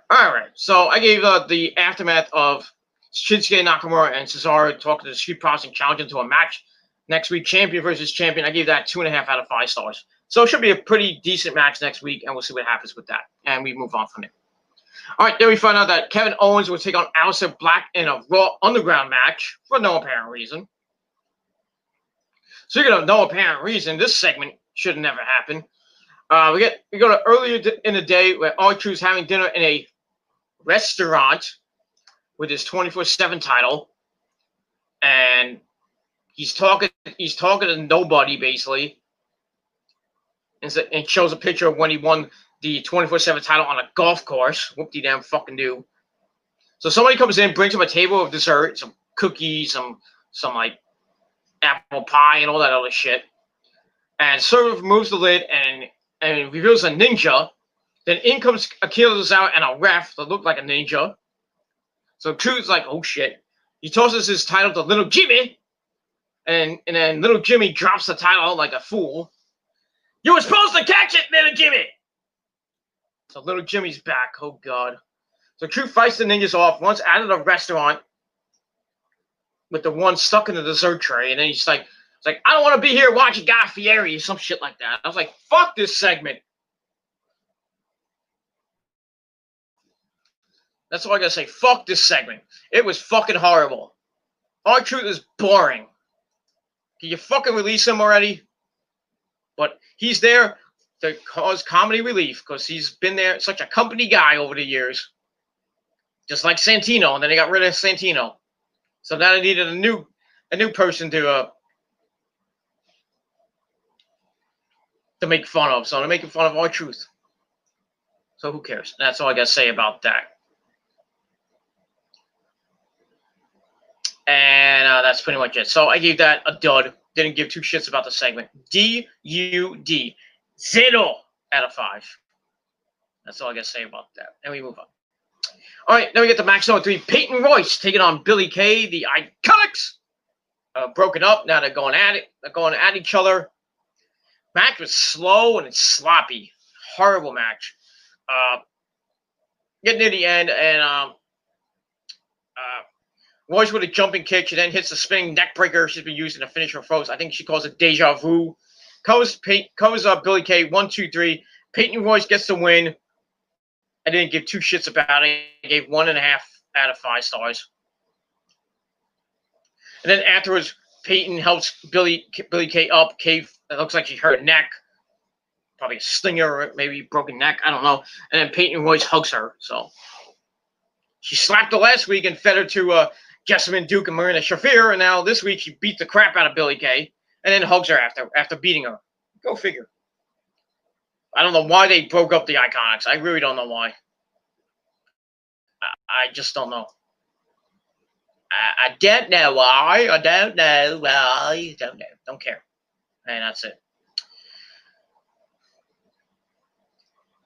All right, so I gave the aftermath of Shinsuke Nakamura and Cesaro talking to the Street Profits and challenging to a match next week, champion versus champion. I gave that 2.5 out of 5 stars. So it should be a pretty decent match next week, and we'll see what happens with that. And we move on from it. All right, then we find out that Kevin Owens will take on Aleister Black in a Raw Underground match for no apparent reason. Speaking of no apparent reason, this segment should have never happened. We go to earlier in the day where R-Truth's having dinner in a restaurant with his 24/7 title, and he's talking to nobody basically, and shows a picture of when he won the 24/7 title on a golf course. Whoop-de-damn fucking do. So somebody comes in, brings him a table of dessert, some cookies, some like apple pie and all that other shit, and server removes the lid and reveals a ninja. Then in comes Akira Tozawa and a ref that looked like a ninja. So Truth's like, oh shit. He tosses his title to Little Jimmy, and then Little Jimmy drops the title like a fool. You were supposed to catch it, Little Jimmy! So Little Jimmy's back, oh god. So Truth fights the ninjas off, runs out of the restaurant with the one stuck in the dessert tray, and then he's like, I don't want to be here watching Guy Fieri or some shit like that. I was like, fuck this segment. That's all I gotta say. Fuck this segment. It was fucking horrible. R-Truth is boring. Can you fucking release him already? But he's there to cause comedy relief because he's been there, such a company guy over the years. Just like Santino, and then they got rid of Santino. So now they needed a new person to make fun of. So they're making fun of R-Truth. So who cares? That's all I gotta say about that. And that's pretty much it. So I gave that a dud. Didn't give 2 shits about the segment. D-U-D. 0 out of 5. That's all I got to say about that. And we move on. All right, then we get to match number 3. Peyton Royce taking on Billie Kay. The Iconics broken up. Now they're going at it. They're going at each other. Match was slow and it's sloppy. Horrible match. Getting near the end, and Royce with a jumping kick. She then hits the spinning neck breaker she's been using to finish her foes. I think she calls it deja vu. Covers Billie Kay 1, 2, 3. Peyton Royce gets the win. I didn't give 2 shits about it. I gave 1.5 out of 5 stars. And then afterwards, Peyton helps Billie Kay up. It looks like she hurt her neck. Probably a stinger or maybe broken neck. I don't know. And then Peyton Royce hugs her. So she slapped her last week and fed her to Jessamine Duke and Marina Shafir. And now this week she beat the crap out of Billie Kay and then hugs her after beating her. Go figure. I don't know why they broke up the Iconics. I really don't know why. I just don't know. I don't know why. I don't know why. Don't know. Don't care. And that's it.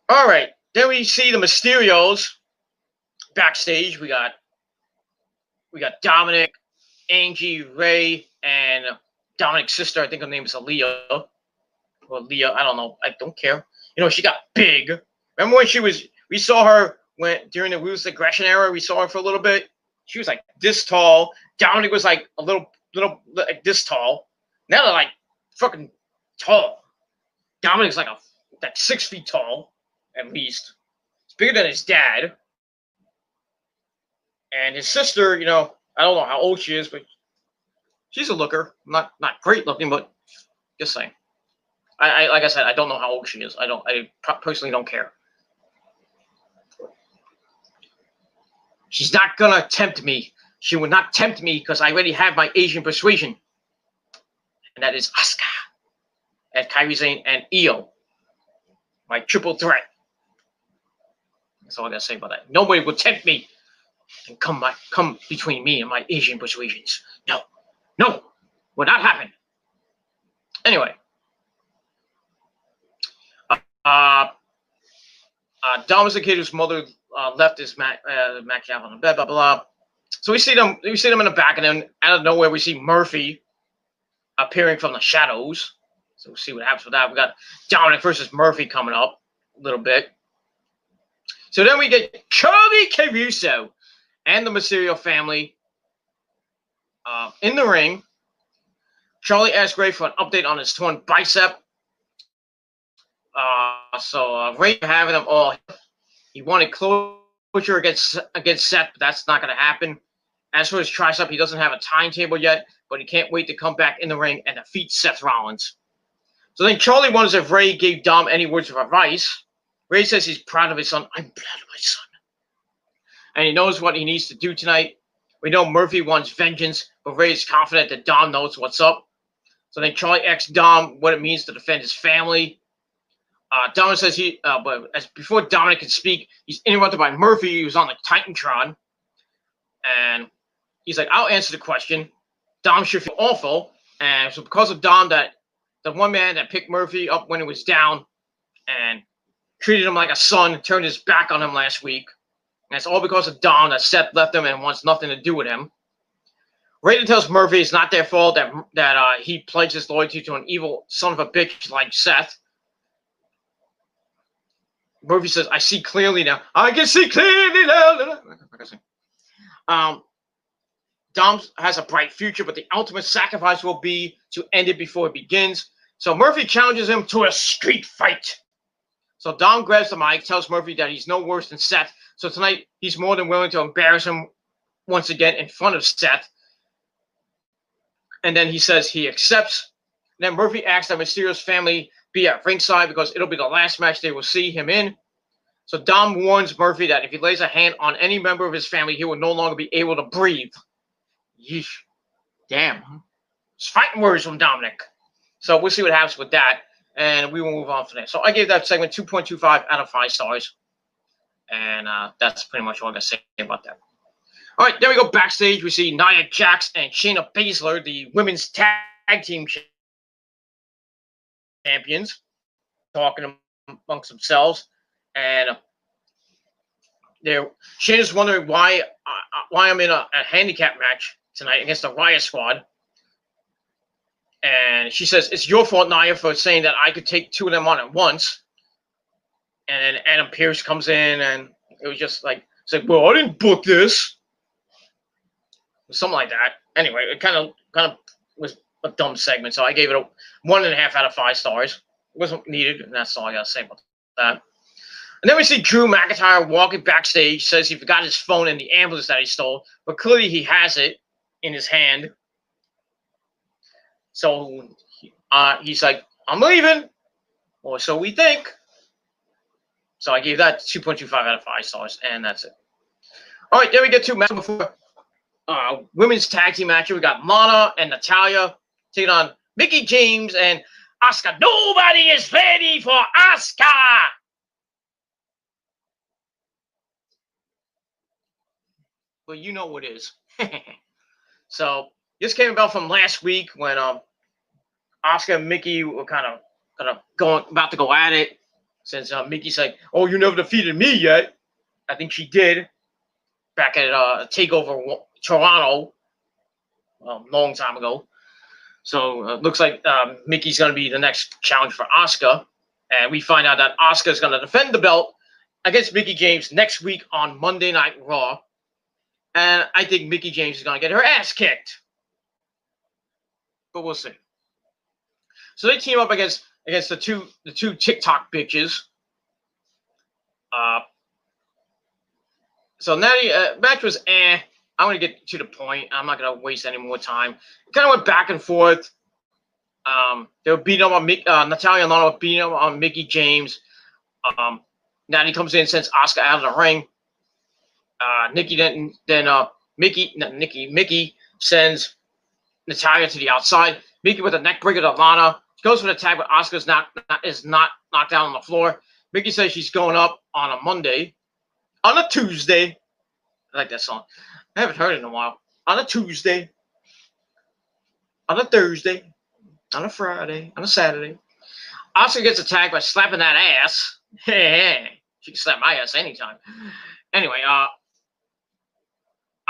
All right. Then we see the Mysterios backstage. We got Dominic, Angie, Ray, and Dominic's sister. I think her name is Aaliyah. Or Leah. I don't know. I don't care. You know, she got big. Remember when we saw her during the Ruthless Aggression era? We saw her for a little bit. She was like this tall. Dominic was like a little like this tall. Now they're like fucking tall. Dominic's like 6 feet tall, at least. He's bigger than his dad. And his sister, you know, I don't know how old she is, but she's a looker. Not great looking, but just saying. I like I said, I don't know how old she is. I personally don't care. She's not gonna tempt me. She would not tempt me because I already have my Asian persuasion. And that is Asuka and Kairi Sane and Io. My triple threat. That's all I gotta say about that. Nobody will tempt me and come between me and my Asian persuasions. No, will not happen. Anyway, Dom is the kid whose mother left his Mac Cap on the bed. Blah blah. So we see them in the back, and then out of nowhere we see Murphy appearing from the shadows. So we'll see what happens with that. We got Dominic versus Murphy coming up a little bit. So then we get Charlie Caruso and the Mysterio family in the ring. Charlie asks Ray for an update on his torn bicep. So Ray having them all. He wanted closure against Seth, but that's not going to happen. As for his tricep, he doesn't have a timetable yet, but he can't wait to come back in the ring and defeat Seth Rollins. So then Charlie wonders if Ray gave Dom any words of advice. Ray says he's proud of his son. I'm proud of my son. And he knows what he needs to do tonight. We know Murphy wants vengeance, but Ray is confident that Dom knows what's up. So then Charlie asks Dom what it means to defend his family. Dominic says before Dominic can speak, he's interrupted by Murphy, who's on the Titantron. And he's like, I'll answer the question. Dom should feel awful. And so because of Dom, that the one man that picked Murphy up when he was down and treated him like a son, turned his back on him last week. And it's all because of Dom that Seth left him and wants nothing to do with him. Raiden tells Murphy it's not their fault that he pledged his loyalty to an evil son of a bitch like Seth. Murphy says, I see clearly now. I can see clearly now. Dom has a bright future, but the ultimate sacrifice will be to end it before it begins. So Murphy challenges him to a street fight. So Dom grabs the mic, tells Murphy that he's no worse than Seth. So tonight, he's more than willing to embarrass him once again in front of Seth. And then he says he accepts. And then Murphy asks that Mysterio's family be at ringside because it'll be the last match they will see him in. So Dom warns Murphy that if he lays a hand on any member of his family, he will no longer be able to breathe. Yeesh. Damn. It's fighting words from Dominic. So we'll see what happens with that. And we will move on from there. So I gave that segment 2.25 out of 5 stars. And that's pretty much all I got to say about that. All right, there we go. Backstage, we see Nia Jax and Shayna Baszler, the women's tag team champions, talking amongst themselves. And Shayna's wondering why I'm in a handicap match tonight against the Riot Squad. And she says, it's your fault, Nia, for saying that I could take 2 of them on at once. And then Adam Pearce comes in, and it was just like, it's like, well, I didn't book this. Something like that. Anyway, it kind of was a dumb segment, so I gave it a 1.5 out of 5 stars. It wasn't needed, and that's all I got to say about that. And then we see Drew McIntyre walking backstage, says he forgot his phone in the ambulance that he stole, but clearly he has it in his hand. So he's like, I'm leaving, or so we think. So I gave that 2.25 out of 5 stars, and that's it. All right, then we get to match before women's tag team match. We got Lana and Natalya taking on Mickie James and Asuka. Nobody is ready for Asuka. Well, you know what it is. So this came about from last week when Asuka and Mickie were kind of about to go at it. Since Mickey's like, oh, you never defeated me yet. I think she did back at TakeOver Toronto a long time ago. So it looks like Mickey's going to be the next challenge for Asuka. And we find out that Asuka is going to defend the belt against Mickie James next week on Monday Night Raw. And I think Mickie James is going to get her ass kicked. But we'll see. So they team up against against the two TikTok bitches. So Natty, match was I'm gonna get to the point. I'm not gonna waste any more time. It kind of went back and forth. They were beating up on Natalya and Lana beating up on Mickie James. Natty comes in and sends Asuka out of the ring. Mickie sends Natalya to the outside. Mickie with a neck breaker to Lana. She goes for the tag, but Asuka's is not knocked down on the floor. Mickie says she's going up on a Monday. On a Tuesday. I like that song. I haven't heard it in a while. On a Tuesday. On a Thursday. On a Friday. On a Saturday. Asuka gets attacked by slapping that ass. Hey, she can slap my ass anytime. Anyway,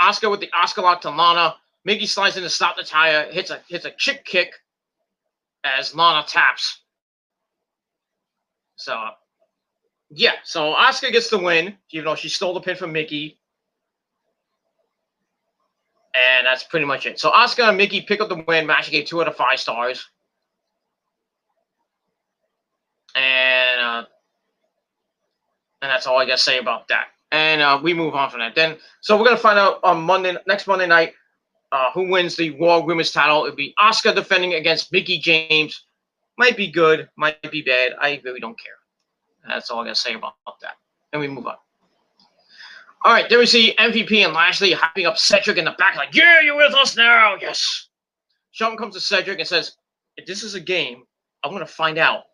Asuka with the Asuka lock to Lana. Mickie slides in to stop Natalya. Hits a chick kick as Lana taps. So, yeah. So Asuka gets the win, even though she stole the pin from Mickie. And that's pretty much it. So Asuka and Mickie pick up the win. Match gave 2 out of 5 stars. And that's all I got to say about that. And we move on from that. So we're going to find out on next Monday night who wins the Raw Women's title. It'll be Asuka defending against Mickie James. Might be good, might be bad. I really don't care. That's all I got to say about that. And we move on. All right, then we see MVP and Lashley hyping up Cedric in the back, like, yeah, you're with us now. Yes. Sheldon comes to Cedric and says, if this is a game, I'm going to find out.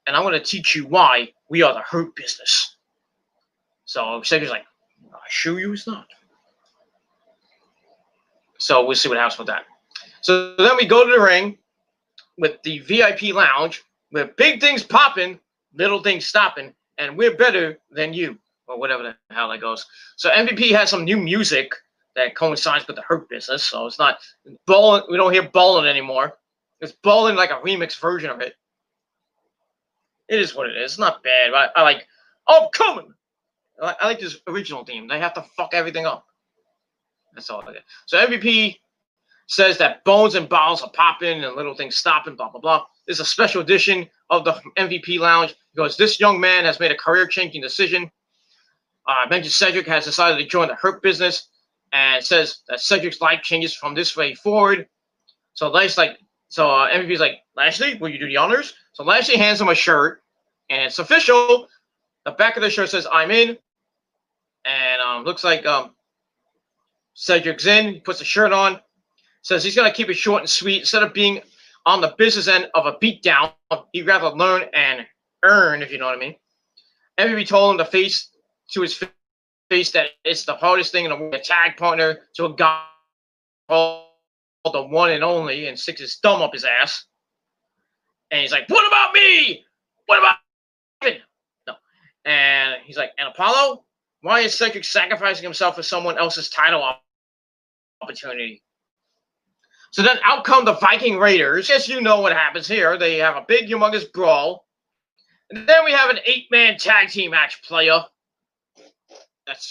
And I'm going to teach you why we are the Hurt Business. So Cedric's like, I assure you it's not. So we'll see what happens with that. So then we go to the ring with the VIP lounge, with big things popping, little things stopping, and we're better than you, or whatever the hell that goes. So MVP has some new music that coincides with the Hurt Business. So it's not Ballin'. We don't hear Ballin' anymore. It's Ballin' like a remix version of it. It is what it is. It's not bad. But I like, I'm coming. I like this original theme. They have to fuck everything up. That's all I get. So MVP says that bones and bottles are popping and little things stopping, blah, blah, blah. This is a special edition of the MVP Lounge because this young man has made a career-changing decision. I mentioned Cedric has decided to join the Hurt Business and says that Cedric's life changes from this way forward. So MVP's like, Lashley, will you do the honors? So Lashley hands him a shirt, and it's official. The back of the shirt says, I'm in. And looks like Cedric's in. He puts the shirt on. Says he's going to keep it short and sweet. Instead of being on the business end of a beatdown, he'd rather learn and earn, if you know what I mean. MVP told him to his face that it's the hardest thing in the world, a tag partner to a guy called the one and only, and sticks his thumb up his ass. And he's like, what about me? What about him? No. And he's like, and Apollo? Why is Cedric sacrificing himself for someone else's title opportunity? So then out come the Viking Raiders. Yes, you know what happens here. They have a big, humongous brawl. And then we have an 8-man tag team match, player. That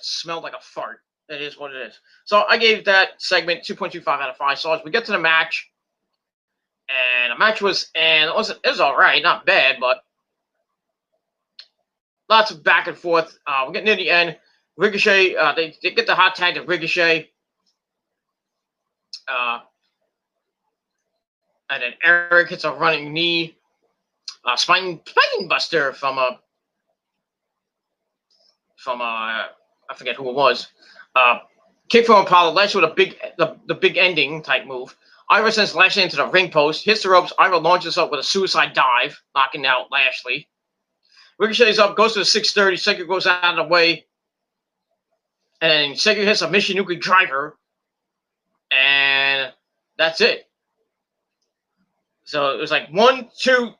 smelled like a fart. That is what it is. So I gave that segment 2.25 out of 5 stars. We get to the match. And the match was all right. Not bad, but lots of back and forth. We're getting near the end. Ricochet, they get the hot tag to Ricochet. And then Eric hits a running knee. Spine buster from I forget who it was. Kick from Apollo. Lashley with the big ending type move. Ira sends Lashley into the ring post. Hits the ropes. Ira launches up with a suicide dive, knocking out Lashley. Ricochet's up, goes to the 630. Cedric goes out of the way. And Cedric hits a Michinoku driver. And that's it. So it was like 1, 2,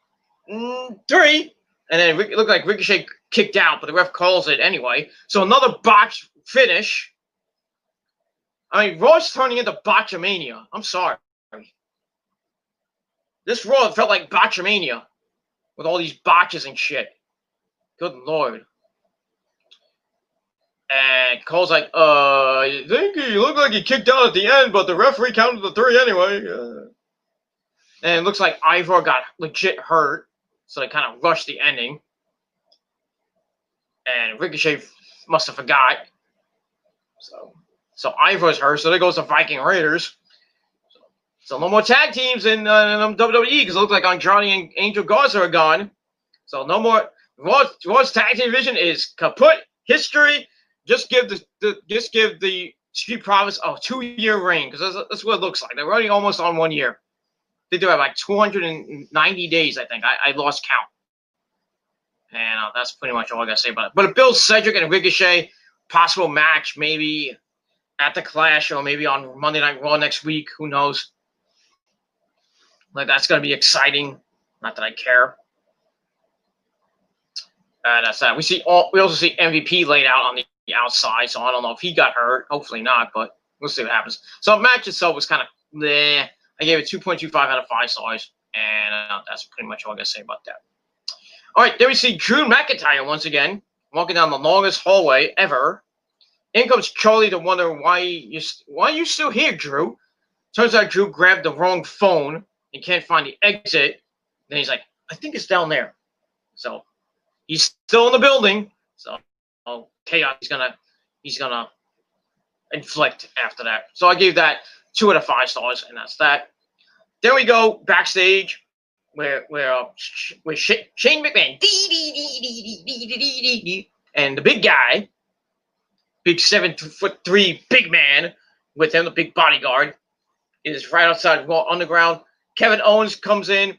3. And then it looked like Ricochet kicked out, but the ref calls it anyway. So another botch finish. I mean, Raw's turning into Botchamania. I'm sorry. This Raw felt like Botchamania with all these botches and shit. Good Lord. And Cole's like, I think he looked like he kicked out at the end, but the referee counted the 3 anyway. And it looks like Ivor got legit hurt. so they kind of rushed the ending. And Ricochet must have forgot. So Ivar's hurt, so there goes the Viking Raiders. So no more tag teams in WWE because it looks like Andrade and Angel Garza are gone. So no more. Raw's tag team division is kaput. History. Just give the Street Profits a 2-year reign because that's what it looks like. They're running almost on 1 year. They do have like 290 days, I think. I lost count. And that's pretty much all I got to say about it. But it builds Cedric and Ricochet, possible match maybe at the Clash or maybe on Monday Night Raw next week. Who knows? Like, that's going to be exciting. Not that I care. That's that. We also see MVP laid out on the outside, so I don't know if he got hurt. Hopefully not, but we'll see what happens. So the match itself was kind of bleh. I gave it 2.25 out of 5 stars, and that's pretty much all I got to say about that. All right, there we see Drew McIntyre once again, walking down the longest hallway ever. In comes Charlie to wonder why you still here, Drew. Turns out Drew grabbed the wrong phone and can't find the exit. Then he's like, I think it's down there. So he's still in the building. So chaos he's gonna inflict after that. So I gave that 2 out of 5 stars, and that's that. Then we go backstage where Shane McMahon and the big guy, big 7'3" big man with him, the big bodyguard, is right outside Raw Underground. Kevin Owens comes in,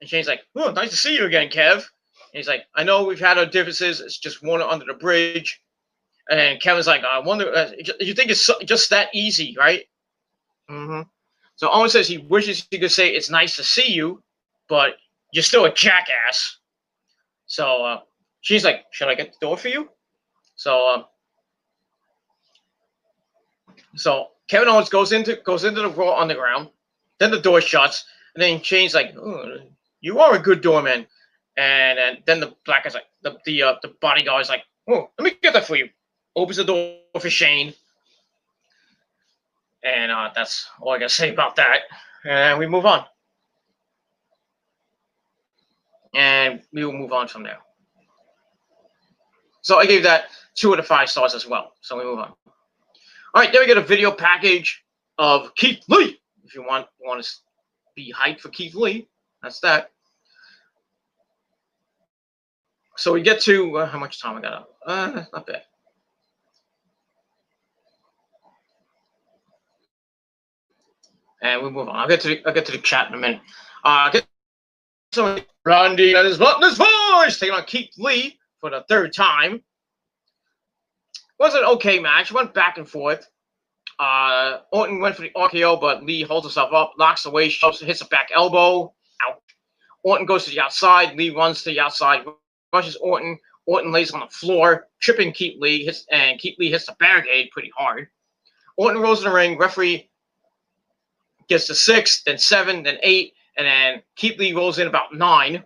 and Shane's like, "Oh, nice to see you again, Kev." And he's like, "I know we've had our differences. It's just water under the bridge." And Kevin's like, "I wonder, you think it's just that easy, right?" Mm-hmm. So Owens says he wishes he could say it's nice to see you, but you're still a jackass. So she's like, "Should I get the door for you?" So Kevin Owens goes into the Raw Underground. Then the door shuts, and then Shane's like, "Oh, you are a good doorman." And then the black guy's like, the bodyguard's like, "Oh, let me get that for you." Opens the door for Shane. And that's all I got to say about that. And we move on. And we will move on from there. So I gave that 2 out of 5 stars as well. So we move on. All right, then we get a video package of Keith Lee. If you want to be hyped for Keith Lee, that's that. So we get to how much time I got up? Not bad. And we move on. I'll get to the chat in a minute. Get some Randy and his buttonless voice taking on Keith Lee for the 3rd time. It was an okay match. Went back and forth. Orton went for the RKO, but Lee holds himself up, locks away, hits a back elbow. Out. Orton goes to the outside. Lee runs to the outside, rushes Orton. Orton lays on the floor, tripping Keith Lee, and Keith Lee hits the barricade pretty hard. Orton rolls in the ring. Referee gets to 6, then 7, then 8, and then Keith Lee rolls in about 9.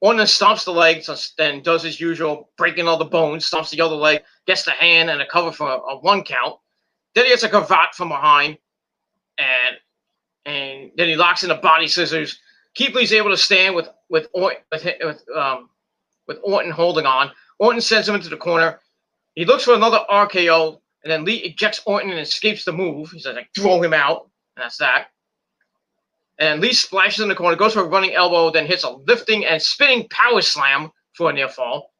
Orton stomps the leg, then does his usual, breaking all the bones, stomps the other leg, gets the hand and a cover for a 1 count. Then he gets a cravat from behind, and then he locks in the body scissors. Keith Lee's able to stand with Orton holding on. Orton sends him into the corner. He looks for another RKO, and then Lee ejects Orton and escapes the move. He says, like, throw him out. And that's that. And Lee splashes in the corner, goes for a running elbow, then hits a lifting and spinning power slam for a near fall.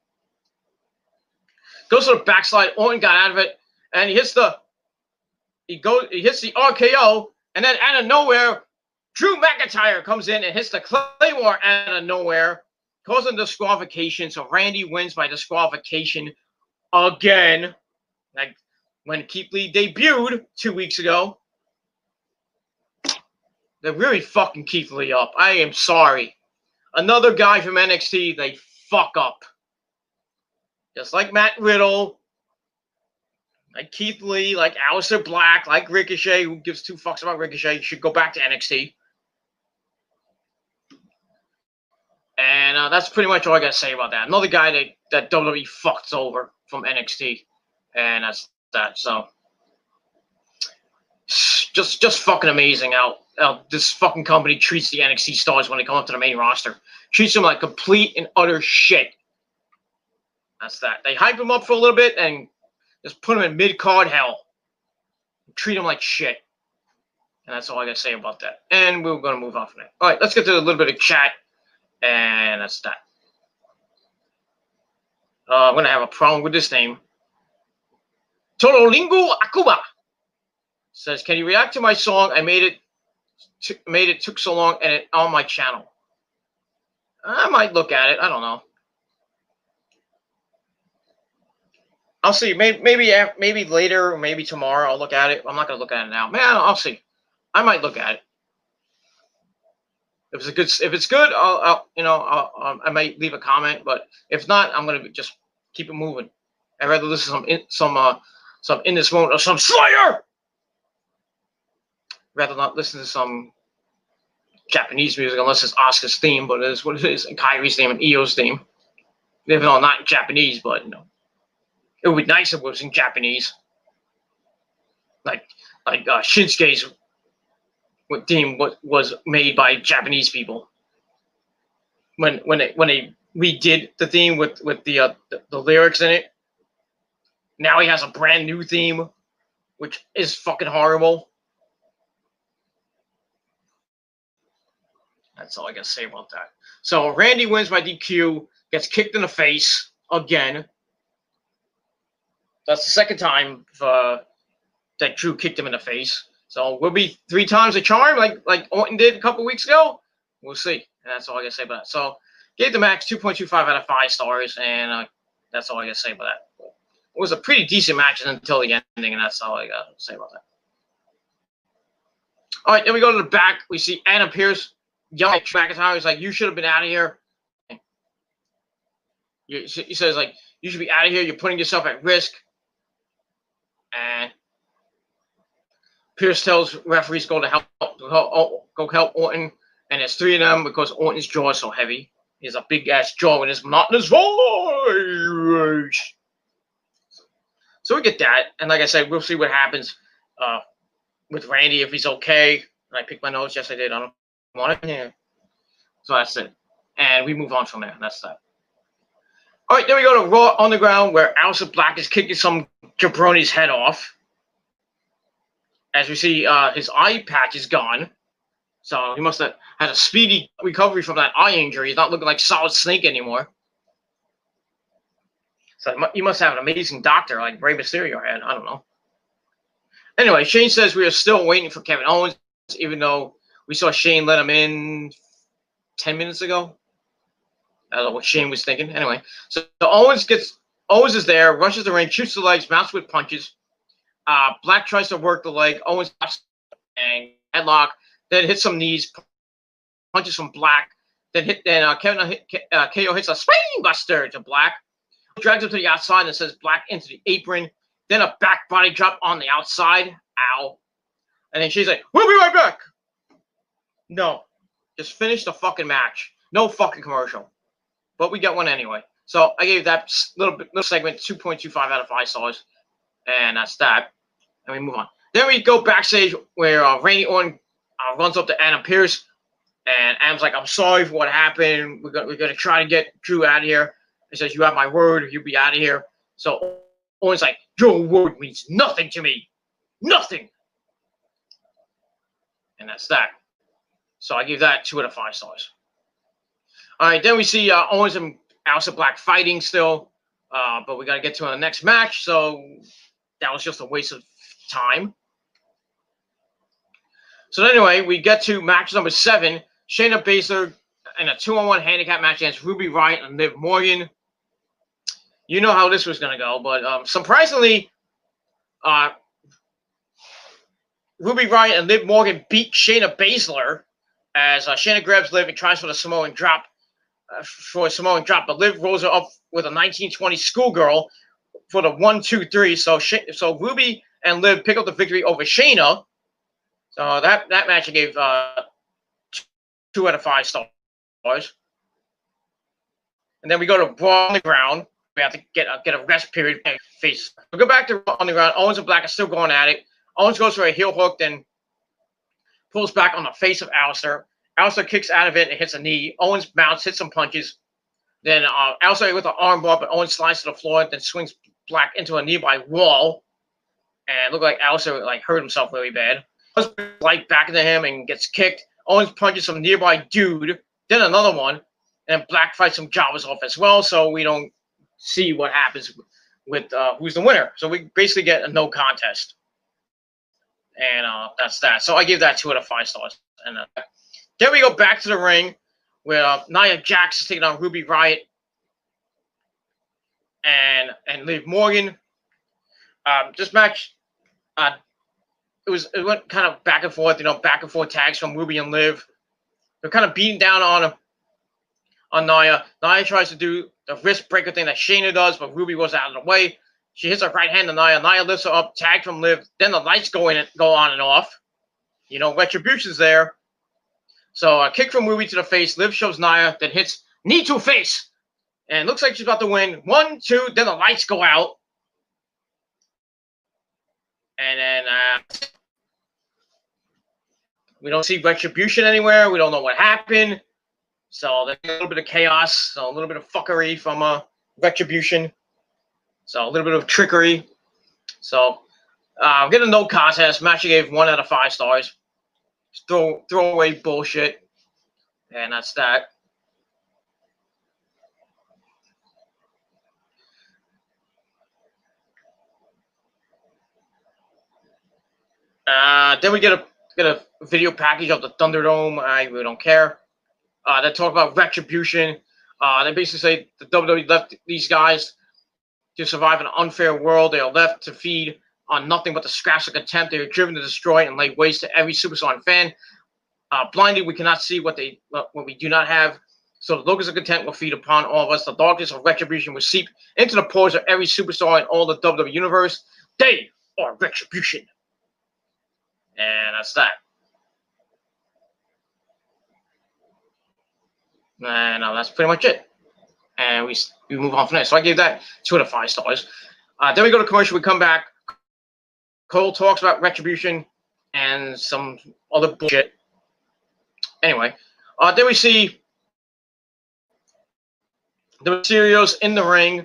Goes for the backslide. Orton got out of it, and he hits the RKO, and then out of nowhere, Drew McIntyre comes in and hits the Claymore out of nowhere, causing disqualification. So Randy wins by disqualification again, like when Keith Lee debuted 2 weeks ago. They're really fucking Keith Lee up. I am sorry. Another guy from NXT, they fuck up. Just like Matt Riddle, like Keith Lee, like Aleister Black, like Ricochet, who gives 2 fucks about Ricochet, should go back to NXT. And that's pretty much all I got to say about that. Another guy that WWE fucks over from NXT. And that's that. So, just fucking amazing how this fucking company treats the NXT stars when they come up to the main roster. Treats them like complete and utter shit. That's that. They hype them up for a little bit and just put them in mid-card hell. Treat them like shit. And that's all I got to say about that. And we're going to move on from that. All right, let's get to a little bit of chat. And that's that. I'm going to have a problem with this name. Torolingo Akuba says, can you react to my song? I made it took so long and it on my channel. I might look at it. I don't know. I'll see. Maybe later, or maybe tomorrow. I'll look at it. I'm not gonna look at it now. Man, I'll see. I might look at it. If it's good, I might leave a comment. But if not, I'm gonna just keep it moving. I'd rather listen to some In This Moment or some Slayer, rather not listen to some Japanese music unless it's Asuka's theme. But it is what it is, and Kairi's theme and Io's theme. Even though not Japanese, but it would be nice if it was in Japanese. Like Shinsuke's theme was made by Japanese people. When they redid the theme with the lyrics in it, now he has a brand new theme, which is fucking horrible. That's all I gotta say about that. So Randy wins by DQ, gets kicked in the face again. That's the second time that Drew kicked him in the face. So will be 3 times a charm, like Orton did a couple weeks ago. We'll see. And that's all I gotta say about that. So gave the match 2.25 out of 5 stars, and that's all I gotta say about that. It was a pretty decent match until the ending, and that's all I gotta say about that. All right, then we go to the back. We see Adam Pearce yelling at McIntyre. He's like, "You should have been out of here." He says, like, "You should be out of here. You're putting yourself at risk." And Pearce tells referees go help Orton, and there's 3 of them because Orton's jaw is so heavy. He has a big ass jaw with his monotonous voice. So we get that, and like I said, we'll see what happens with Randy if he's okay. And I picked my notes. Yes, I did. I don't want it. Yeah. So that's it, and we move on from there. And that's that. All right, then we go to Raw Underground, where Aleister Black is kicking some jabroni's head off. As we see, his eye patch is gone. So he must have had a speedy recovery from that eye injury. He's not looking like Solid Snake anymore. So he must have an amazing doctor like Rey Mysterio had. I don't know. Anyway, Shane says we are still waiting for Kevin Owens, even though we saw Shane let him in 10 minutes ago. I don't know what Shane was thinking. Anyway, so Owens is there, rushes the ring, shoots the legs, mounts with punches. Black tries to work the leg. Owens and headlock, then hits some knees, punches from Black. Then KO hits a spine buster to Black, drags him to the outside and sends Black into the apron. Then a back body drop on the outside. Ow. And then she's like, "We'll be right back." No, just finish the fucking match. No fucking commercial. But we got one anyway. So I gave that little segment 2.25 out of 5 stars. And that's that. And we move on. Then we go backstage where Randy Orton runs up to Adam Pearce. And Adam's like, "I'm sorry for what happened. We're gonna try to get Drew out of here." He says, "You have my word. You'll be out of here." So Orton's like, "Your word means nothing to me. Nothing." And that's that. So I give that 2 out of 5 stars. All right, then we see Owens and Aleister Black fighting still, but we got to get to the next match, so that was just a waste of time. So anyway, we get to match number 7, Shayna Baszler in a 2-on-1 handicap match against Ruby Riott and Liv Morgan. You know how this was going to go, but surprisingly, Ruby Riott and Liv Morgan beat Shayna Baszler as Shayna grabs Liv and tries for the Samoan drop. But Liv rolls her up with a 1920 schoolgirl for the 1-2-3. So Ruby and Liv pick up the victory over Shayna. So that match I gave 2 out of 5 stars. And then we go to Raw Underground. We have to get a rest period. Face. We go back to Raw Underground. Owens and Black are still going at it. Owens goes for a heel hook, then pulls back on the face of Aleister. Aleister kicks out of it and hits a knee. Owens mounts, hits some punches. Then Aleister with an armbar, but Owens slides to the floor, then swings Black into a nearby wall. And it looked like Aleister hurt himself really bad. Black back into him and gets kicked. Owens punches some nearby dude, then another one, and Black fights some jobbers off as well, so we don't see what happens with who's the winner. So we basically get a no contest. And that's that. So I give that 2 out of 5 stars. And then we go back to the ring where Nia Jax is taking on Ruby Riott and Liv Morgan. This match, it went kind of back and forth, back and forth tags from Ruby and Liv. They're kind of beating down on Nia. Nia tries to do the wrist breaker thing that Shayna does, but Ruby goes out of the way. She hits her right hand to Nia. Nia lifts her up, tag from Liv. Then the lights go on and off. Retribution's there. So a kick from Ruby to the face. Liv shows Nia, then hits knee to face. And looks like she's about to win. 1, 2, then the lights go out. And then we don't see Retribution anywhere. We don't know what happened. So there's a little bit of chaos. So a little bit of fuckery from Retribution. So a little bit of trickery. So I'm getting a no contest. Match I gave 1 out of 5 stars. Just throw away bullshit. And that's that. Then we get a video package of the Thunderdome. I really don't care. They talk about Retribution. They basically say the WWE left these guys to survive an unfair world. They are left to feed on nothing but the scraps of contempt. They are driven to destroy and lay waste to every superstar and fan. Blinded, we cannot see what we do not have. So the locusts of contempt will feed upon all of us. The darkness of Retribution will seep into the pores of every superstar in all the WWE universe. They are Retribution. And that's that. And that's pretty much it. And we move on from there. So I gave that 2 out of 5 stars. Then we go to commercial. We come back. Cole talks about Retribution and some other bullshit. Anyway, then we see the Mysterios in the ring.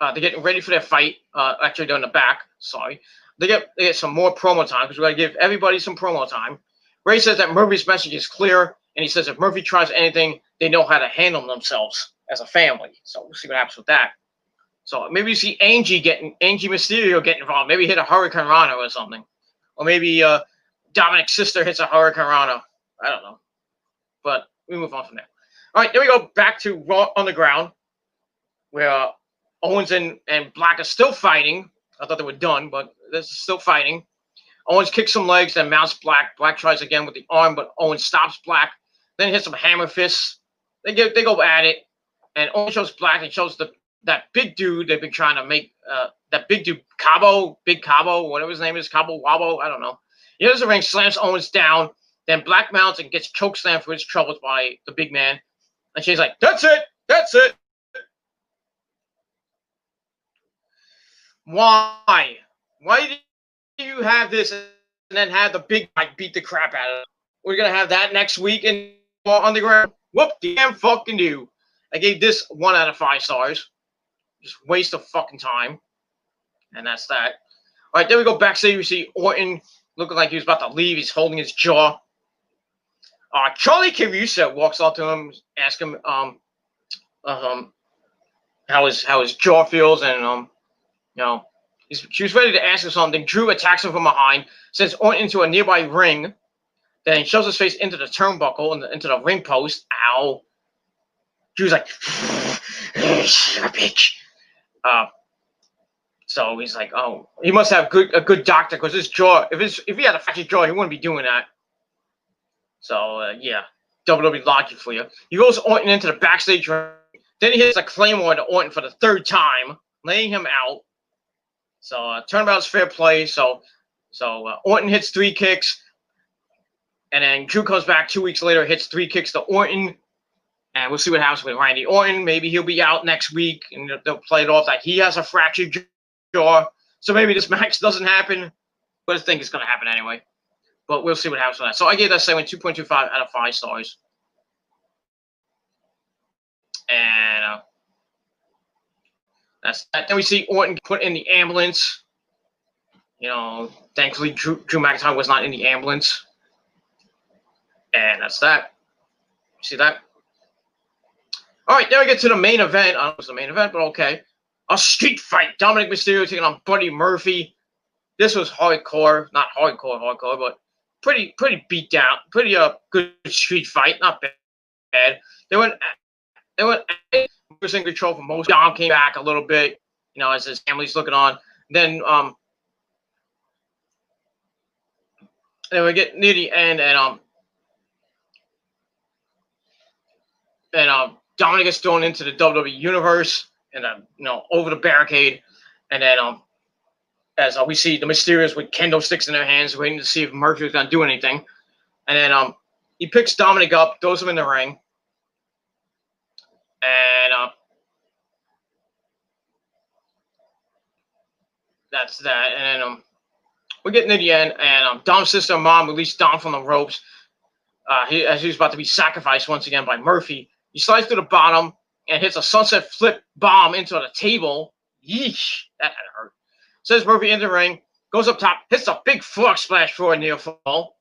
They're getting ready for their fight. Actually, they're in the back. Sorry. They get some more promo time because we got to give everybody some promo time. Ray says that Murphy's message is clear, and he says if Murphy tries anything, they know how to handle themselves as a family. So we'll see what happens with that. So maybe you see Angie Mysterio get involved. Maybe hit a Hurricane Rana or something. Or maybe Dominic's sister hits a Hurricane Rana. I don't know. But we move on from there. All right, then we go back to Raw Underground, where Owens and Black are still fighting. I thought they were done, but they're still fighting. Owens kicks some legs, then mounts Black. Black tries again with the arm, but Owens stops Black. Then hits some hammer fists. They go at it, and Owens shows Black and shows that big dude they've been trying to make. That big dude, Big Cabo, whatever his name is, Cabo Wabo, I don't know. He enters the ring, slams Owens down. Then Black mounts and gets chokeslammed for his troubles by the big man. And she's like, "That's it, that's it." Why? Why do you have this and then have the big guy beat the crap out of him? We're going to have that next week in Underground? Whoop, damn fucking do. I gave this 1 out of 5 stars. Just waste of fucking time. And that's that. All right, then we go backstage. We see Orton looking like he was about to leave. He's holding his jaw. Charlie Caruso walks up to him, asks him how his jaw feels, and she was ready to ask him something. Drew attacks him from behind, sends Orton into a nearby ring. Then he shoves his face into the turnbuckle and into the ring post. Ow! Drew's like, bitch. So he's like, oh, he must have a good doctor because his jaw. If he had a fractured jaw, he wouldn't be doing that. So yeah, WWE logic for you. He goes Orton into the backstage ring. Then he hits a Claymore to Orton for the 3rd time, laying him out. So turnabout's fair play. So Orton hits 3 kicks, and then Drew comes back 2 weeks later, hits 3 kicks to Orton, and we'll see what happens with Randy Orton. Maybe he'll be out next week, and they'll play it off that he has a fractured jaw. So maybe this match doesn't happen, but I think it's going to happen anyway. but we'll see what happens with that. So I gave that segment 2.25 out of 5 stars. And that's that. Then we see Orton put in the ambulance. You know, thankfully Drew McIntyre was not in the ambulance. And that's that. See that? All right, now we get to the main event. I don't know if it's the main event, but okay. A street fight. Dominic Mysterio taking on Buddy Murphy. This was hardcore. Not hardcore, but pretty beat down. Pretty good street fight. Not bad. They went was in control for most. Dom came back a little bit, you know, as his family's looking on. Then we get near the end, and Dominic gets thrown into the WWE Universe, and you know, over the barricade, and then as we see the Mysterios with kendo sticks in their hands, waiting to see if Murphy was gonna do anything, and then he picks Dominic up, throws him in the ring, and that's that, and then we're getting to the end, and Dom's sister and mom released Dom from the ropes. As he was about to be sacrificed once again by Murphy. He slides to the bottom and hits a sunset flip bomb into the table. Yeesh, that had to hurt. Says Murphy in the ring, goes up top, hits a big frog splash for a near fall.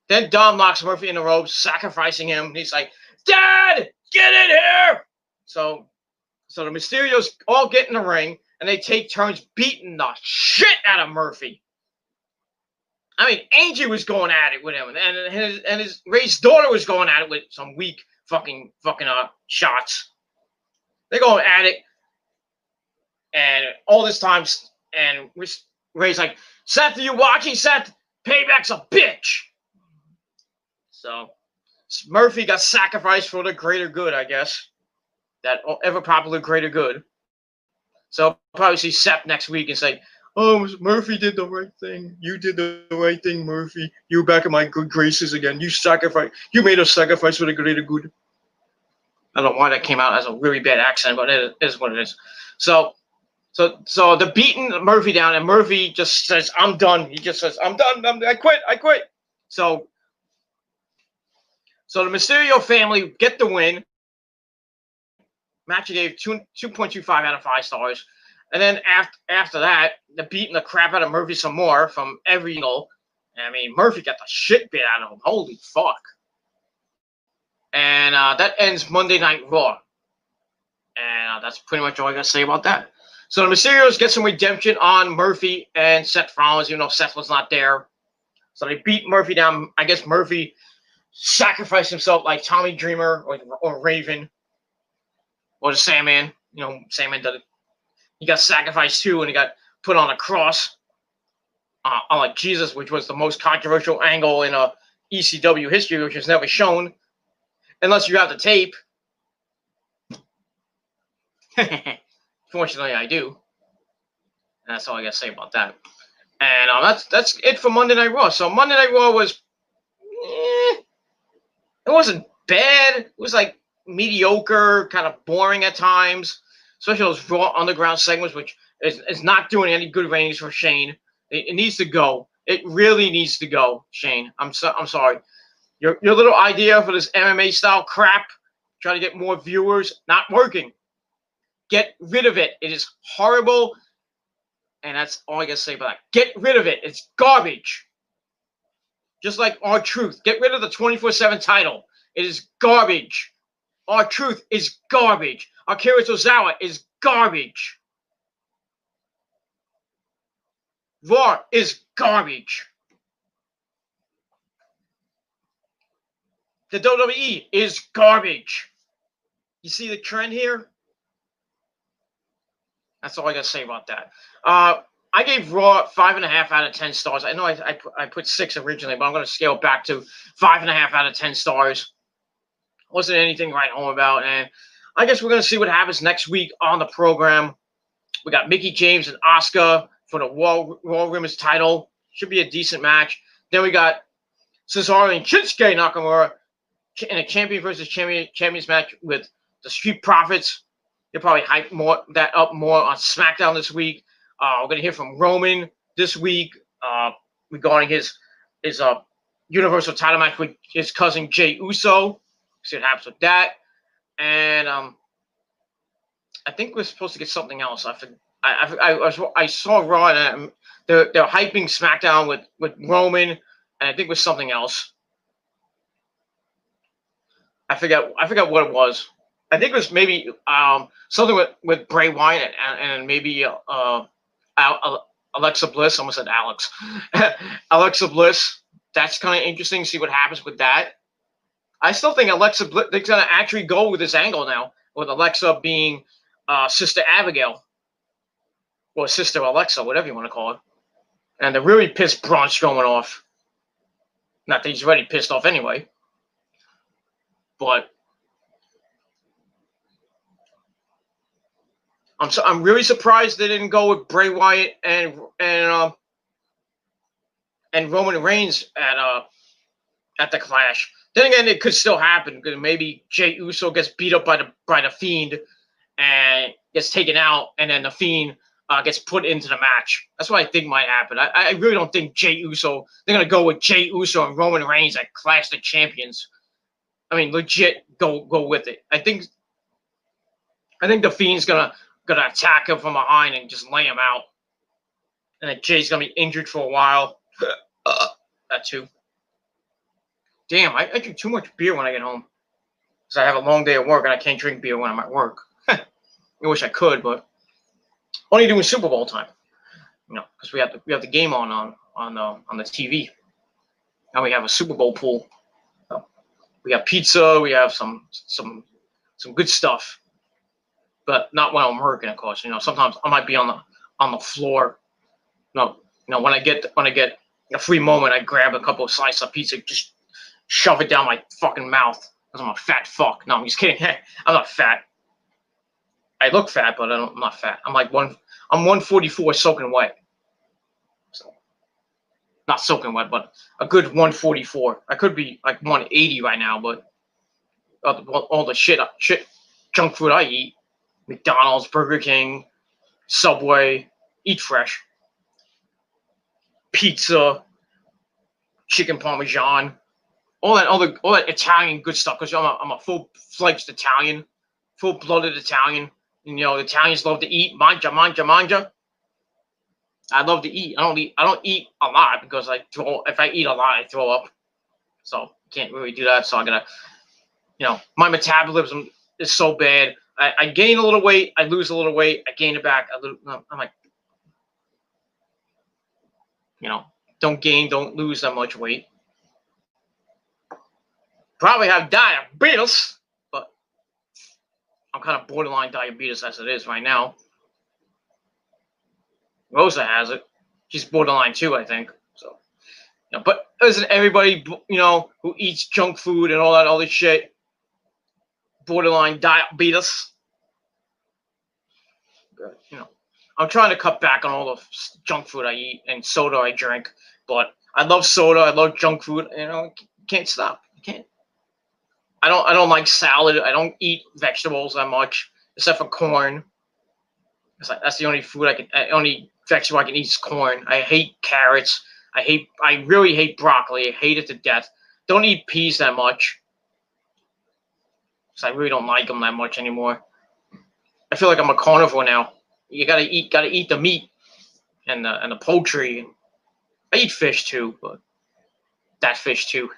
Then Dom knocks Murphy in the ropes, sacrificing him. He's like, "Dad, get in here!" So the Mysterios all get in the ring, and they take turns beating the shit out of Murphy. I mean, Angie was going at it with him, and his Ray's daughter was going at it with some weak fucking shots. They're going at it, and all this time, and Ray's like, "Seth, are you watching? Seth, payback's a bitch." So Murphy got sacrificed for the greater good, I guess. That ever popular greater good. So I'll probably see Seth next week and say, "Oh, Murphy did the right thing. You did the right thing, Murphy. You're back in my good graces again. You made a sacrifice for the greater good." I don't know why that came out as a really bad accent, but it is what it is. So they're beating Murphy down, and Murphy just says, "I'm done." He just says, "I'm done. I quit." So the Mysterio family get the win. Match gave 2.25 out of 5 stars. And then after that, they're beating the crap out of Murphy some more from every angle. I mean, Murphy got the shit bit out of him. Holy fuck. And that ends Monday Night Raw. And that's pretty much all I got to say about that. So the Mysterios get some redemption on Murphy and Seth Rollins, even though Seth was not there. So they beat Murphy down. I guess Murphy sacrificed himself like Tommy Dreamer or Raven or the Sandman. You know, Sandman did it. He got sacrificed too, and he got put on a cross, like Jesus, which was the most controversial angle in ECW history, which was never shown, unless you have the tape. Fortunately, I do. And that's all I got to say about that. And that's it for Monday Night Raw. So Monday Night Raw was, it wasn't bad. It was like mediocre, kind of boring at times. Especially those Raw Underground segments, which is not doing any good ratings for Shane. It needs to go. It really needs to go, Shane. I'm sorry. Your little idea for this MMA style crap, trying to get more viewers, not working. Get rid of it. It is horrible, and that's all I got to say about that. Get rid of it. It's garbage. Just like R-Truth. Get rid of the 24/7 title. It is garbage. R-Truth is garbage. Akira Tozawa is garbage. Raw is garbage. The WWE is garbage. You see the trend here? That's all I got to say about that. I gave Raw 5.5 out of 10 stars. I know I put 6 originally, but I'm going to scale back to 5.5 out of 10 stars. Wasn't anything to write home about, and I guess we're going to see what happens next week on the program. We got Mickie James and Asuka for the Raw Women's title. Should be a decent match. Then we got Cesaro and Shinsuke Nakamura in a champion versus champions match with the Street Profits. They'll probably hype that up more on SmackDown this week. We're going to hear from Roman this week regarding his Universal title match with his cousin Jey Uso. See what happens with that. And I think we're supposed to get something else. I saw Raw and they're hyping SmackDown with Roman, and I think it was something else. I forgot what it was. I think it was maybe something with Bray Wyatt and maybe Alexa Bliss. I almost said Alex. Alexa Bliss. That's kind of interesting. See what happens with that. I still think Alexa Bliss, they're going to actually go with this angle now, with Alexa being Sister Abigail. Or Sister Alexa, whatever you want to call it. And they're really pissed Braun Strowman off. Not that he's already pissed off anyway. But I'm really surprised they didn't go with Bray Wyatt and Roman Reigns at the Clash. Then again, it could still happen because maybe Jey Uso gets beat up by the Fiend and gets taken out, and then the Fiend gets put into the match. That's what I think might happen. I really don't think Jey Uso. They're gonna go with Jey Uso and Roman Reigns at Clash of Champions. I mean, legit go with it. I think the Fiend's gonna attack him from behind and just lay him out, and then Jay's gonna be injured for a while. That too. Damn, I drink too much beer when I get home. Because I have a long day at work and I can't drink beer when I'm at work. I wish I could, but only doing Super Bowl time. You know, because we have the game on the TV. And we have a Super Bowl pool. So we have pizza, we have some good stuff. But not when I'm working, of course. You know, sometimes I might be on the floor. No, when I get a free moment, I grab a couple of slices of pizza, just shove it down my fucking mouth because I'm a fat fuck. No, I'm just kidding. I'm not fat. I look fat, but I'm not fat. I'm 144 soaking wet. So, not soaking wet, but a good 144. I could be like 180 right now, but all the shit junk food I eat, McDonald's, Burger King, Subway, Eat Fresh, pizza, chicken parmesan, all that Italian good stuff. Because I'm a full-fledged Italian, full-blooded Italian. You know, Italians love to eat. Mangia. I love to eat. I don't eat a lot because if I eat a lot, I throw up. So can't really do that. So I gotta, my metabolism is so bad. I gain a little weight, I lose a little weight, I gain it back. I'm like, don't lose that much weight. Probably have diabetes, but I'm kind of borderline diabetes as it is right now. Rosa has it. She's borderline too, I think. So, but isn't everybody, who eats junk food and all that other shit, borderline diabetes? But, I'm trying to cut back on all the junk food I eat and soda I drink. But I love soda. I love junk food. Can't stop. I can't. I don't like salad. I don't eat vegetables that much, except for corn. That's the only only vegetable I can eat is corn. I hate carrots. I really hate broccoli. I hate it to death. Don't eat peas that much, because I really don't like them that much anymore. I feel like I'm a carnivore now. You gotta eat the meat and the poultry. I eat fish too, but that fish too.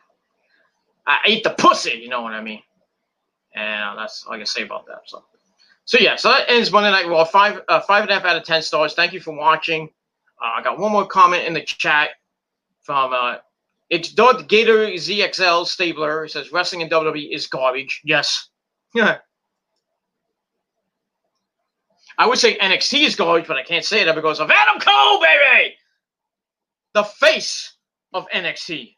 I eat the pussy, you know what I mean? And that's all I can say about that. So yeah, so that ends Monday Night Raw. 5.5 out of 10 stars. Thank you for watching. I got one more comment in the chat from it's Darth Gator ZXL Stabler. It says wrestling in WWE is garbage. Yes. Yeah. I would say NXT is garbage, but I can't say that because of Adam Cole, baby! The face of NXT.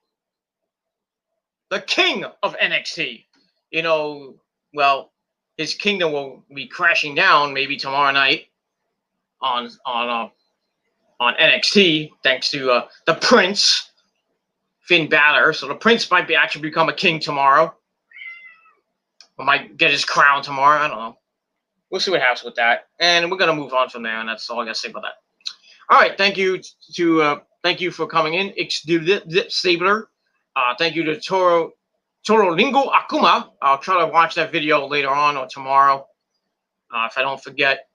The king of NXT. Well, his kingdom will be crashing down maybe tomorrow night on NXT, thanks to the Prince, Finn Balor. So the Prince might actually become a king tomorrow. Or might get his crown tomorrow. I don't know. We'll see what happens with that. And we're going to move on from there, and that's all I got to say about that. All right, thank you thank you for coming in. Zip Stabler. Thank you to Toro Lingo Akuma. I'll try to watch that video later on or tomorrow if I don't forget.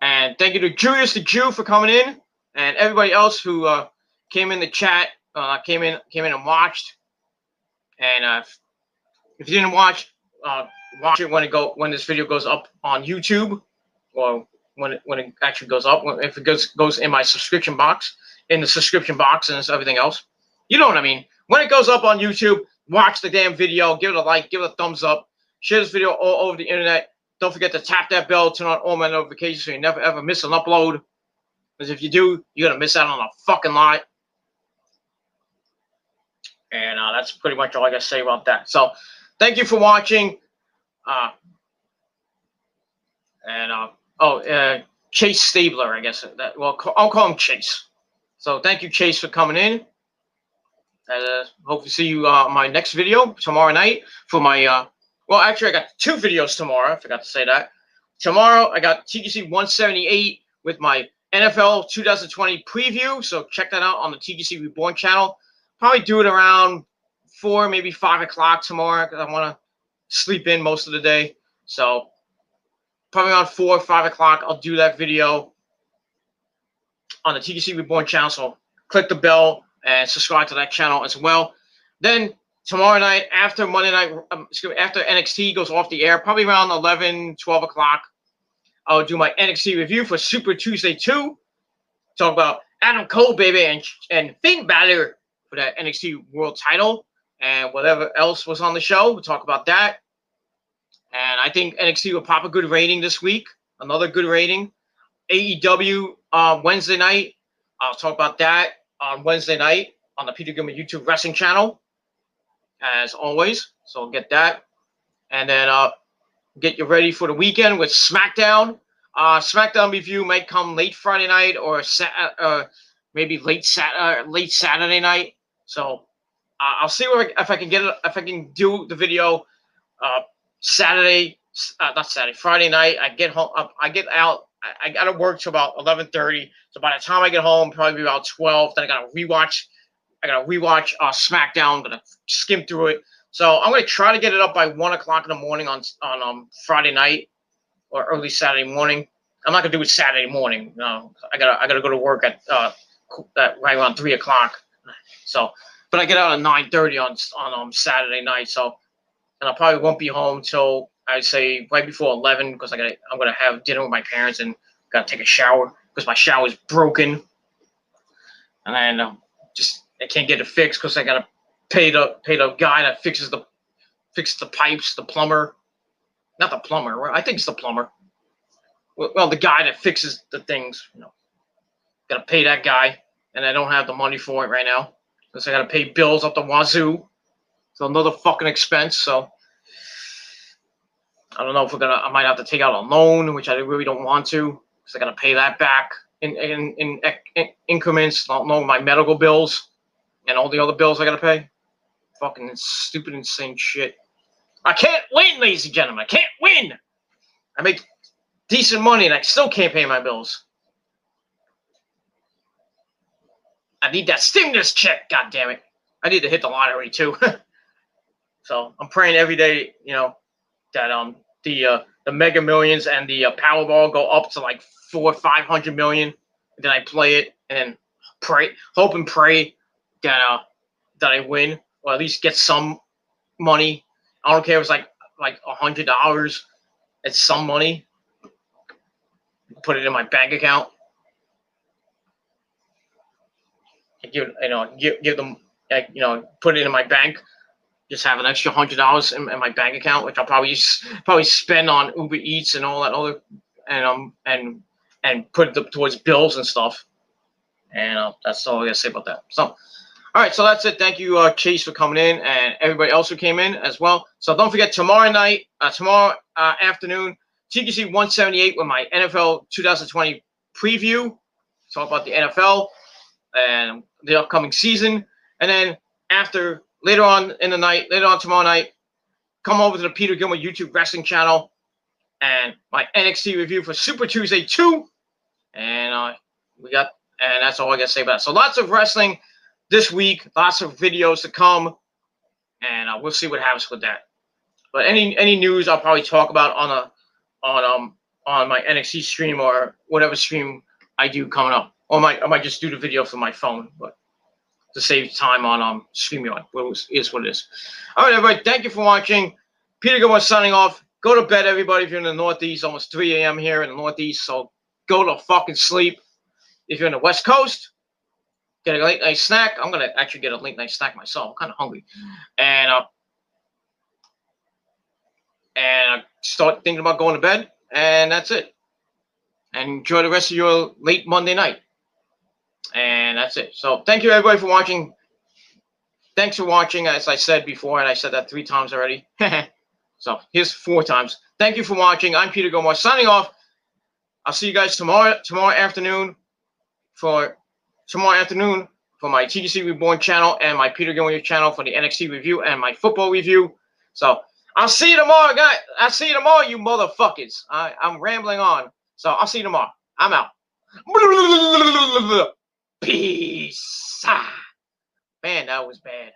And thank you to Julius the Jew for coming in, and everybody else who came in the chat, came in and watched. And if you didn't watch it when this video goes up on YouTube, or when it actually goes up, if it goes in my subscription box, in the subscription box and everything else. You know what I mean. When it goes up on YouTube, watch the damn video, give it a like, give it a thumbs up, share this video all over the internet. Don't forget to tap that bell, turn on all my notifications so you never ever miss an upload. Because if you do, you're going to miss out on a fucking lot. And that's pretty much all I got to say about that. So thank you for watching. Chase Stabler, I guess. I'll call him Chase. So thank you, Chase, for coming in. Hope to see you on my next video tomorrow night for my well, actually, I got 2 videos tomorrow. I forgot to say that. Tomorrow, I got TGC 178 with my NFL 2020 preview. So check that out on the TGC Reborn channel. Probably do it around 4, maybe 5 o'clock tomorrow because I want to sleep in most of the day. So probably around 4 or 5 o'clock, I'll do that video on the TGC Reborn channel. So click the bell and subscribe to that channel as well. Then tomorrow night, after Monday night, after NXT goes off the air, probably around 11, 12 o'clock, I'll do my NXT review for Super Tuesday 2. Talk about Adam Cole, baby, and Finn Balor for that NXT World Title and whatever else was on the show. We'll talk about that. And I think NXT will pop a good rating this week. Another good rating. AEW Wednesday night. I'll talk about that on Wednesday night on the Peter Gilman YouTube Wrestling channel, as always. So I'll get that. And then get you ready for the weekend with SmackDown. SmackDown review might come late Friday night or maybe late Saturday night. So I'll see if I can get it. If I can do the video Friday night. I get home. I get out. I gotta work till about 11:30. So by the time I get home, probably about 12. Then I gotta rewatch SmackDown. I'm gonna skim through it. So I'm gonna try to get it up by 1 o'clock in the morning on Friday night or early Saturday morning. I'm not gonna do it Saturday morning. No, I gotta go to work at right around 3 o'clock. So, but I get out at 9:30 on Saturday night. So, and I probably won't be home till I'd say right before 11 because I'm gonna have dinner with my parents and gotta take a shower because my shower is broken, and then I can't get it fixed because I gotta pay the guy that fixes the pipes, the plumber, not the plumber. I think it's the plumber. Well, the guy that fixes the things, gotta pay that guy, and I don't have the money for it right now because I gotta pay bills up the wazoo. So another fucking expense. So I don't know if I might have to take out a loan, which I really don't want to, because I gotta pay that back in increments. I don't know my medical bills and all the other bills I gotta pay. Fucking stupid, insane shit. I can't win, ladies and gentlemen. I can't win. I make decent money and I still can't pay my bills. I need that stimulus check. God damn it. I need to hit the lottery too. So I'm praying every day, that the Mega Millions and the Powerball go up to like 400 or 500 million. And then I play it and hope and pray that I win, or at least get some money. I don't care if it's like $100. It's some money. Put it in my bank account. I give them, put it in my bank. Just have an extra $100 in my bank account, which I'll probably spend on Uber Eats and all that other, and put it towards bills and stuff. And that's all I gotta say about that. So, all right, so that's it. Thank you, Chase, for coming in, and everybody else who came in as well. So don't forget tomorrow afternoon, TGC 178 with my NFL 2020 preview. Talk about the NFL and the upcoming season, and then later on tomorrow night, come over to the Peter Gilman YouTube Wrestling channel and my NXT review for Super Tuesday 2. And we got And that's all I gotta say about it. So lots of wrestling this week, lots of videos to come, and we'll see what happens with that. But any news I'll probably talk about on my NXT stream or whatever stream I do coming up. Or I might just do the video from my phone, but to save time on StreamYard. Is what it is. All right, everybody. Thank you for watching. Peter Gilmore signing off. Go to bed, everybody. If you're in the Northeast, almost 3 a.m. here in the Northeast, so go to fucking sleep. If you're in the West Coast, get a late night snack. I'm gonna actually get a late night snack myself. I'm kind of hungry, and start thinking about going to bed. And that's it. And enjoy the rest of your late Monday night. And that's it. So thank you, everybody, for watching. Thanks for watching, as I said before, and I said that 3 times already. So here's 4 times. Thank you for watching. I'm Peter Gilmore signing off. I'll see you guys tomorrow afternoon for my TGC Reborn channel and my Peter Gilmore channel for the NXT review and my football review. So I'll see you tomorrow, guys. I'll see you tomorrow, you motherfuckers. I'm rambling on. So I'll see you tomorrow. I'm out. Peace. Man, that was bad.